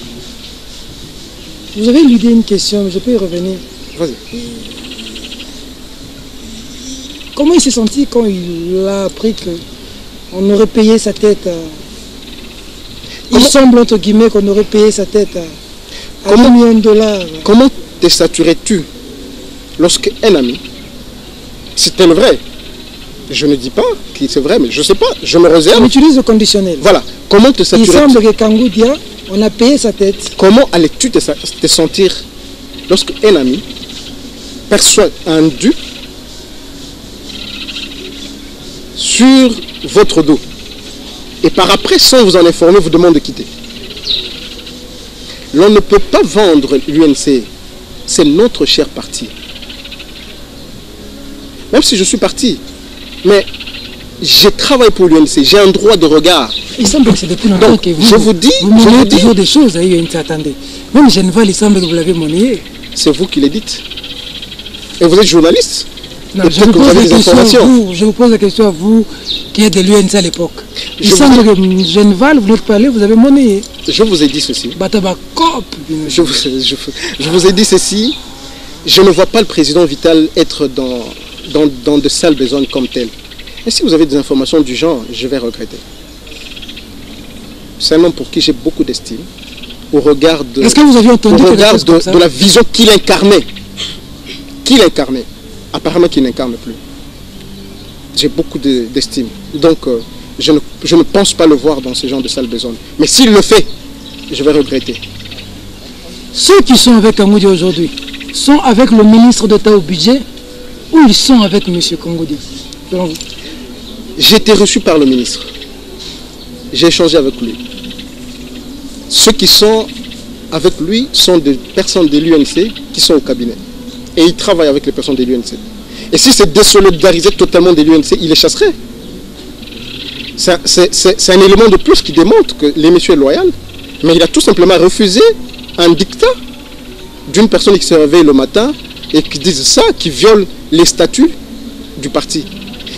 Vous avez l'idée une question, mais je peux y revenir. Vas-y. Comment il s'est senti quand il a appris qu'on aurait payé sa tête à... Il semble, entre guillemets, qu'on aurait payé sa tête à $1 million. Comment te statuerais-tu lorsqu'un ami, c'est un vrai, je ne dis pas que c'est vrai, mais je ne sais pas, je me réserve. On utilise le conditionnel. Voilà. Comment te statuerais-tu? Il semble que Kangou Dia, on a payé sa tête. Comment allais-tu te sentir lorsqu'un ami perçoit un dû sur votre dos et par après, sans vous en informer, vous demande de quitter? L'on ne peut pas vendre l'UNC. C'est notre cher parti. Même si je suis parti, mais je travaille pour l'UNC, j'ai un droit de regard. Il semble que c'est depuis longtemps que je vous dis, toujours des choses à UNC, attendez. Même Geneval, il semble que vous l'avez monnayé. C'est vous qui le dites. Et vous êtes journaliste? Non, je vous pose la question à vous qui êtes de l'UNC à l'époque. Il semble que Geneval, vous n'êtes pas allé, vous avez monnayé. Je vous ai dit ceci. Je vous ai dit ceci. Je ne vois pas le président Vital être dans de sales besognes comme tel. Et si vous avez des informations du genre, je vais regretter. C'est un homme pour qui j'ai beaucoup d'estime. Au regard de, est-ce que vous aviez entendu de la vision qu'il incarnait. Apparemment qu'il n'incarne plus. J'ai beaucoup d'estime. Donc, je ne pense pas le voir dans ce genre de sale besogne. Mais s'il le fait, je vais regretter. Ceux qui sont avec Kangou Dia aujourd'hui sont avec le ministre d'État au budget ou ils sont avec M. Kangou Dia? J'ai été reçu par le ministre. J'ai échangé avec lui. Ceux qui sont avec lui sont des personnes de l'UNC qui sont au cabinet. Et il travaille avec les personnes de l'UNC. Et si c'est désolidariser totalement de l'UNC, il les chasserait. C'est un élément de plus qui démontre que les messieurs est loyal. Mais il a tout simplement refusé un dictat d'une personne qui se réveille le matin et qui dise ça, qui viole les statuts du parti.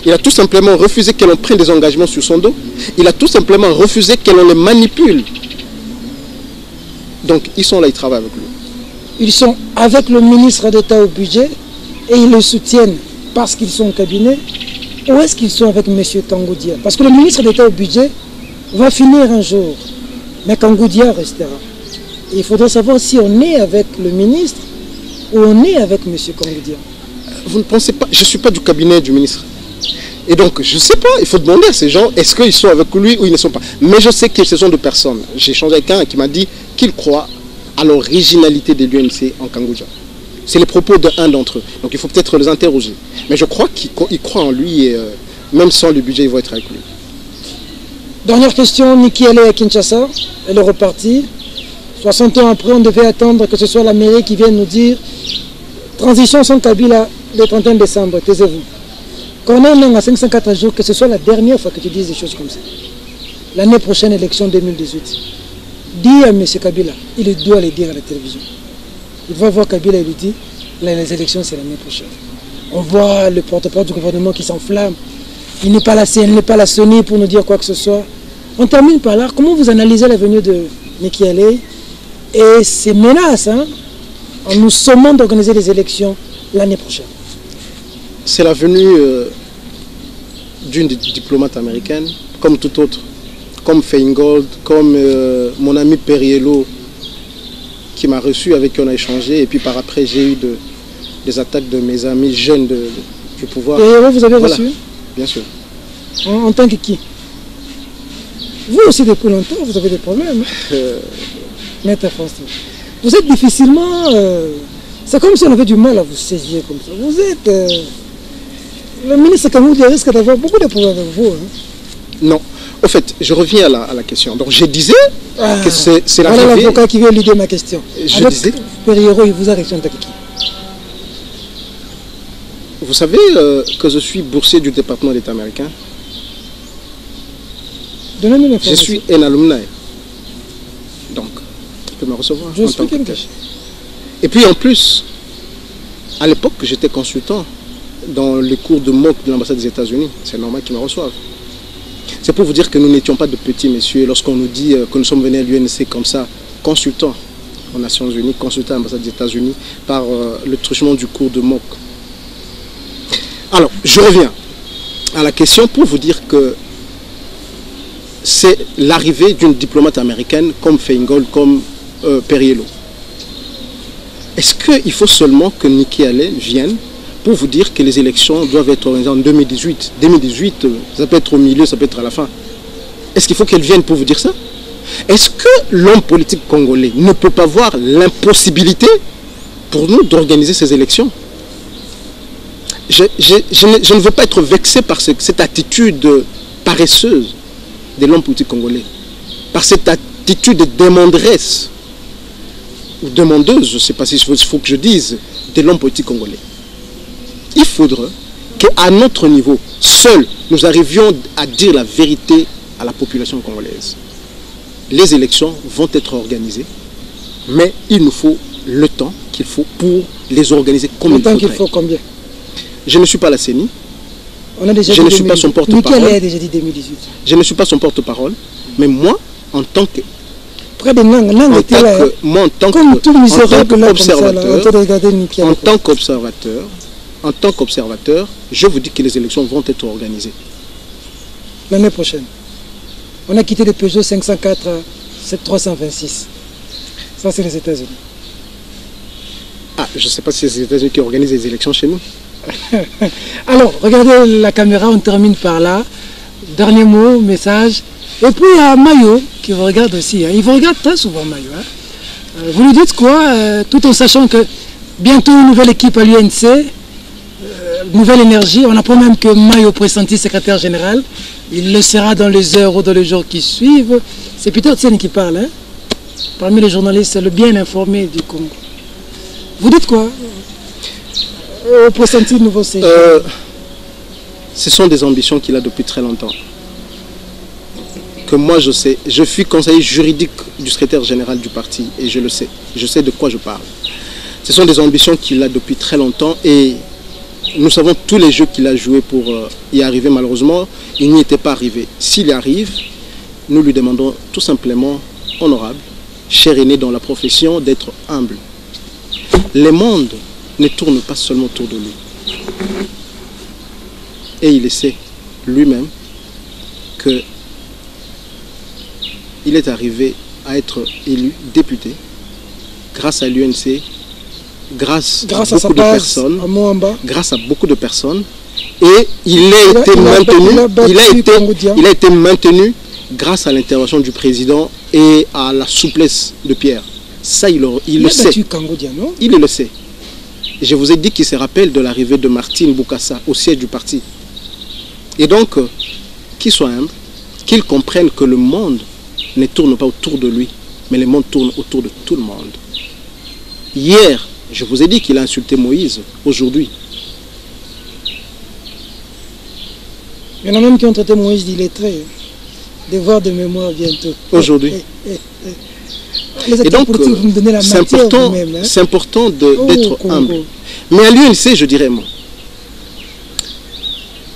Il a tout simplement refusé qu'elle en prenne des engagements sur son dos. Il a tout simplement refusé qu'elle en les manipule. Donc ils sont là, ils travaillent avec lui. Ils sont avec le ministre d'État au budget et ils le soutiennent parce qu'ils sont au cabinet. Ou est-ce qu'ils sont avec M. Kangou Dia? Parce que le ministre d'État au budget va finir un jour, mais Kangou Dia restera. Et il faudrait savoir si on est avec le ministre ou on est avec M. Kangou Dia. Vous ne pensez pas, je ne suis pas du cabinet du ministre. Et donc, je ne sais pas, il faut demander à ces gens, est-ce qu'ils sont avec lui ou ils ne sont pas. Mais je sais que ce sont deux personnes. J'ai échangé avec un qui m'a dit qu'il croit à l'originalité de l'UNC en Kangou Dia. C'est les propos d'un d'entre eux. Donc il faut peut-être les interroger. Mais je crois qu'ils croient en lui et même sans le budget, ils vont être avec lui. Dernière question, Niki Haley à Kinshasa, elle est repartie. 60 ans après, on devait attendre que ce soit la mairie qui vienne nous dire transition sans Kabila le 31 décembre, taisez-vous. Quand on est à 504 jours, que ce soit la dernière fois que tu dises des choses comme ça. L'année prochaine, élection 2018. dit à M. Kabila, il doit le dire à la télévision. Il va voir Kabila et lui dit, les élections c'est l'année prochaine. On voit le porte-parole du gouvernement qui s'enflamme. Il n'est pas là, il n'est pas la Sony pour nous dire quoi que ce soit. On termine par là. Comment vous analysez la venue de Niki Haley et ces menaces en nous sommant d'organiser les élections l'année prochaine? C'est la venue d'une diplomate américaine, comme tout autre, comme Feingold, comme mon ami Perriello, qui m'a reçu, avec qui on a échangé, et puis par après j'ai eu des attaques de mes amis jeunes du pouvoir. Perriello, vous avez reçu? Bien sûr. En tant que qui? Vous aussi, depuis longtemps, vous avez des problèmes. Maître François. Vous êtes difficilement... c'est comme si on avait du mal à vous saisir comme ça. Vous êtes... le ministre Kamoudi risque d'avoir beaucoup de problèmes avec vous. Non. Au fait, je reviens à la question. Donc je disais que c'est la voilà l'avocat qui veut l'idée ma question. Je disais... Perriello, il vous a réagi en tant que qui? Vous savez que je suis boursier du département d'État américain. Donnez-nous l'information. Je suis un alumni. Donc, il peut me recevoir. Je suis quelqu'un. Et puis en plus, à l'époque, j'étais consultant dans les cours de mock de l'ambassade des États-Unis. C'est normal qu'ils me reçoivent. C'est pour vous dire que nous n'étions pas de petits messieurs lorsqu'on nous dit que nous sommes venus à l'UNC comme ça, consultants aux Nations Unies, consultants à l'ambassade des États-Unis par le truchement du cours de mock. Alors, je reviens à la question pour vous dire que c'est l'arrivée d'une diplomate américaine comme Feingold, comme Perriello. Est-ce qu'il faut seulement que Niki Haley vienne pour vous dire que les élections doivent être organisées en 2018? 2018, ça peut être au milieu, ça peut être à la fin. Est-ce qu'il faut qu'elle vienne pour vous dire ça? Est-ce que l'homme politique congolais ne peut pas voir l'impossibilité pour nous d'organiser ces élections? Je ne veux pas être vexé par cette attitude paresseuse de l'homme politique congolais, par cette attitude de demanderesse ou demandeuse, je ne sais pas s'il faut que je dise, de l'homme politique congolais. Il faudrait qu'à notre niveau, seuls, nous arrivions à dire la vérité à la population congolaise. Les élections vont être organisées, mais il nous faut le temps qu'il faut pour les organiser comme il faudrait. Le temps qu'il faut combien? Je ne suis pas la CENI. Je ne suis pas son porte-parole. Niki a déjà dit 2018. Je ne suis pas son porte-parole, mais moi, en tant que... En tant qu'observateur, je vous dis que les élections vont être organisées. L'année prochaine. On a quitté le Peugeot 504 à 326. Ça, c'est les États-Unis. Ah, je ne sais pas si c'est les États-Unis qui organisent les élections chez nous. Alors, regardez la caméra, on termine par là. Dernier mot, message. Et puis, il y a Mayo qui vous regarde aussi. Il vous regarde très souvent, Mayo. Vous nous dites quoi, tout en sachant que bientôt une nouvelle équipe à l'UNC, nouvelle énergie. On apprend même que Mayo pressenti secrétaire général. Il le sera dans les heures ou dans les jours qui suivent. C'est Peter Tsien qui parle. Parmi les journalistes, le bien informé du Congo. Vous dites quoi au pressenti de nouveau séjour? Ce sont des ambitions qu'il a depuis très longtemps. Que moi je sais. Je suis conseiller juridique du secrétaire général du parti et je le sais. Je sais de quoi je parle. Ce sont des ambitions qu'il a depuis très longtemps et nous savons tous les jeux qu'il a joués pour y arriver. Malheureusement, il n'y était pas arrivé. S'il y arrive, nous lui demandons tout simplement, honorable, cher aîné dans la profession, d'être humble. Le monde ne tourne pas seulement autour de lui. Et il sait lui-même que il est arrivé à être élu député grâce à l'UNC, grâce à beaucoup de personnes, grâce à beaucoup de personnes, et il a été maintenu grâce à l'intervention du président et à la souplesse de Pierre. Ça, il le sait. Il le sait. Je vous ai dit qu'il se rappelle de l'arrivée de Martine Boukassa au siège du parti. Et donc, qu'il soit humble, qu'il comprenne que le monde ne tourne pas autour de lui, mais le monde tourne autour de tout le monde. Hier, je vous ai dit qu'il a insulté Moïse. Aujourd'hui. Il y en a même qui ont traité Moïse d'illettré. Devoir de mémoire bientôt. Aujourd'hui. Et donc, c'est important d'être humble. Mais à l'UNC, je dirais, moi,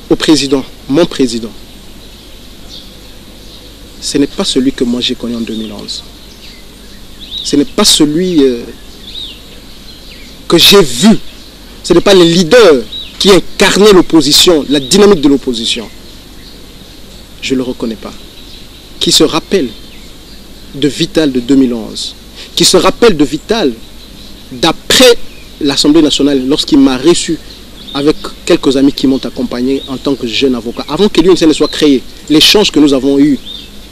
au président, mon président, ce n'est pas celui que moi j'ai connu en 2011. Ce n'est pas celui que j'ai vu. Ce n'est pas le leader qui incarnait l'opposition, la dynamique de l'opposition. Je ne le reconnais pas. Qui se rappelle de Vital de 2011, qui se rappelle de Vital d'après l'Assemblée nationale, lorsqu'il m'a reçu avec quelques amis qui m'ont accompagné en tant que jeune avocat, avant que l'UNC ne soit créé, l'échange que nous avons eu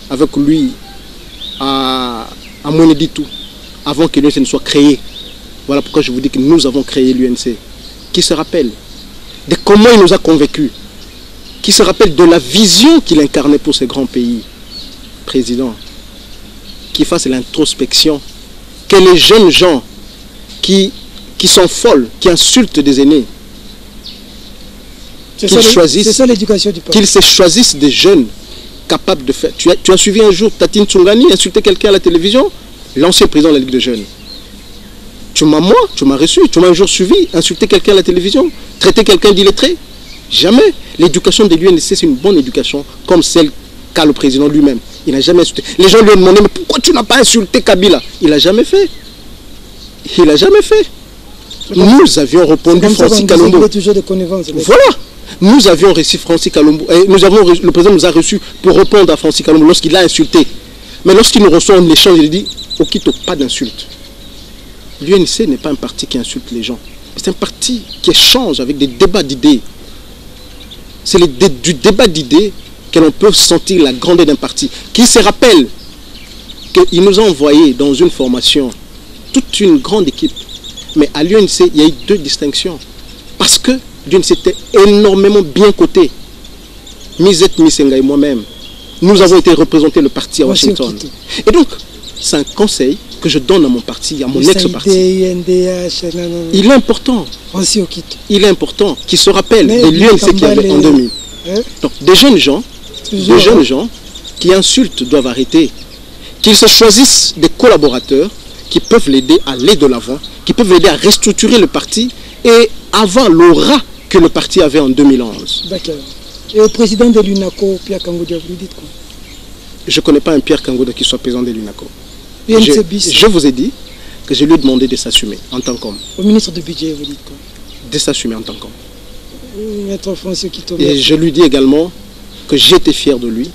avec lui à Mweneditou, avant que l'UNC ne soit créé. Voilà pourquoi je vous dis que nous avons créé l'UNC. Qui se rappelle de comment il nous a convaincus, qui se rappelle de la vision qu'il incarnait pour ces grands pays. Président, qui fasse l'introspection, que les jeunes gens qui sont folles, qui insultent des aînés, qu'ils se choisissent des jeunes capables de faire. Tu as suivi un jour Tatine Tsungani insulter quelqu'un à la télévision, l'ancien président de la Ligue des Jeunes. Tu m'as reçu, tu m'as un jour suivi insulter quelqu'un à la télévision, traiter quelqu'un d'illettré. Jamais. L'éducation de l'UNC, c'est une bonne éducation, comme celle qu'a le président lui-même. Il n'a jamais insulté. Les gens lui ont demandé, mais pourquoi tu n'as pas insulté Kabila? Il n'a jamais fait. Il n'a jamais fait. Nous avions répondu Francis Kalombo. Voilà. Nous avions reçu Francis Kalombo. Le président nous a reçus pour répondre à Francis Kalombo lorsqu'il l'a insulté. Mais lorsqu'il nous reçoit en échange, il dit, Okito, pas d'insulte. L'UNC n'est pas un parti qui insulte les gens. C'est un parti qui échange avec des débats d'idées. C'est du débat d'idées que l'on peut sentir la grandeur d'un parti. Qui se rappelle qu'il nous a envoyé dans une formation toute une grande équipe. Mais à l'UNC, il y a eu 2 distinctions. Parce que l'UNC était énormément bien coté. Misette Misenga et moi-même, nous avons été représentés le parti à Washington. Et donc, c'est un conseil que je donne à mon parti, à mon ex-parti. Il est important. Il est important qu'il se rappelle de l'UNC qu'il y avait en 2000. Donc, des jeunes gens qui insultent doivent arrêter. Qu'ils se choisissent des collaborateurs qui peuvent l'aider à aller de l'avant, qui peuvent l'aider à restructurer le parti et avoir l'aura que le parti avait en 2011. D'accord. Et au président de l'UNACO, Pierre Kangoudia, vous lui dites quoi? Je ne connais pas un Pierre Kangoudia qui soit président de l'UNACO. Je vous ai dit que je lui ai demandé de s'assumer en tant qu'homme. Au ministre du budget, vous dites quoi? De s'assumer en tant qu'homme. Maître François Kito. Et je lui dis également que j'étais fier de lui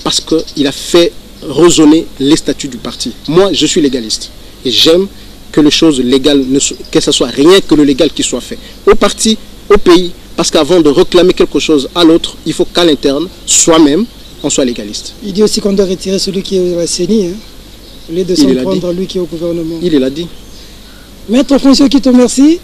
parce qu'il a fait résonner les statuts du parti. Moi, je suis légaliste et j'aime que les choses légales, que ce soit rien que le légal qui soit fait. Au parti, au pays, parce qu'avant de réclamer quelque chose à l'autre, il faut qu'à l'interne, soi-même, on soit légaliste. Il dit aussi qu'on doit retirer celui qui est à la CENI, hein, au lieu de s'en prendre lui qui est au gouvernement. Il l'a dit. Maître François Kito, merci.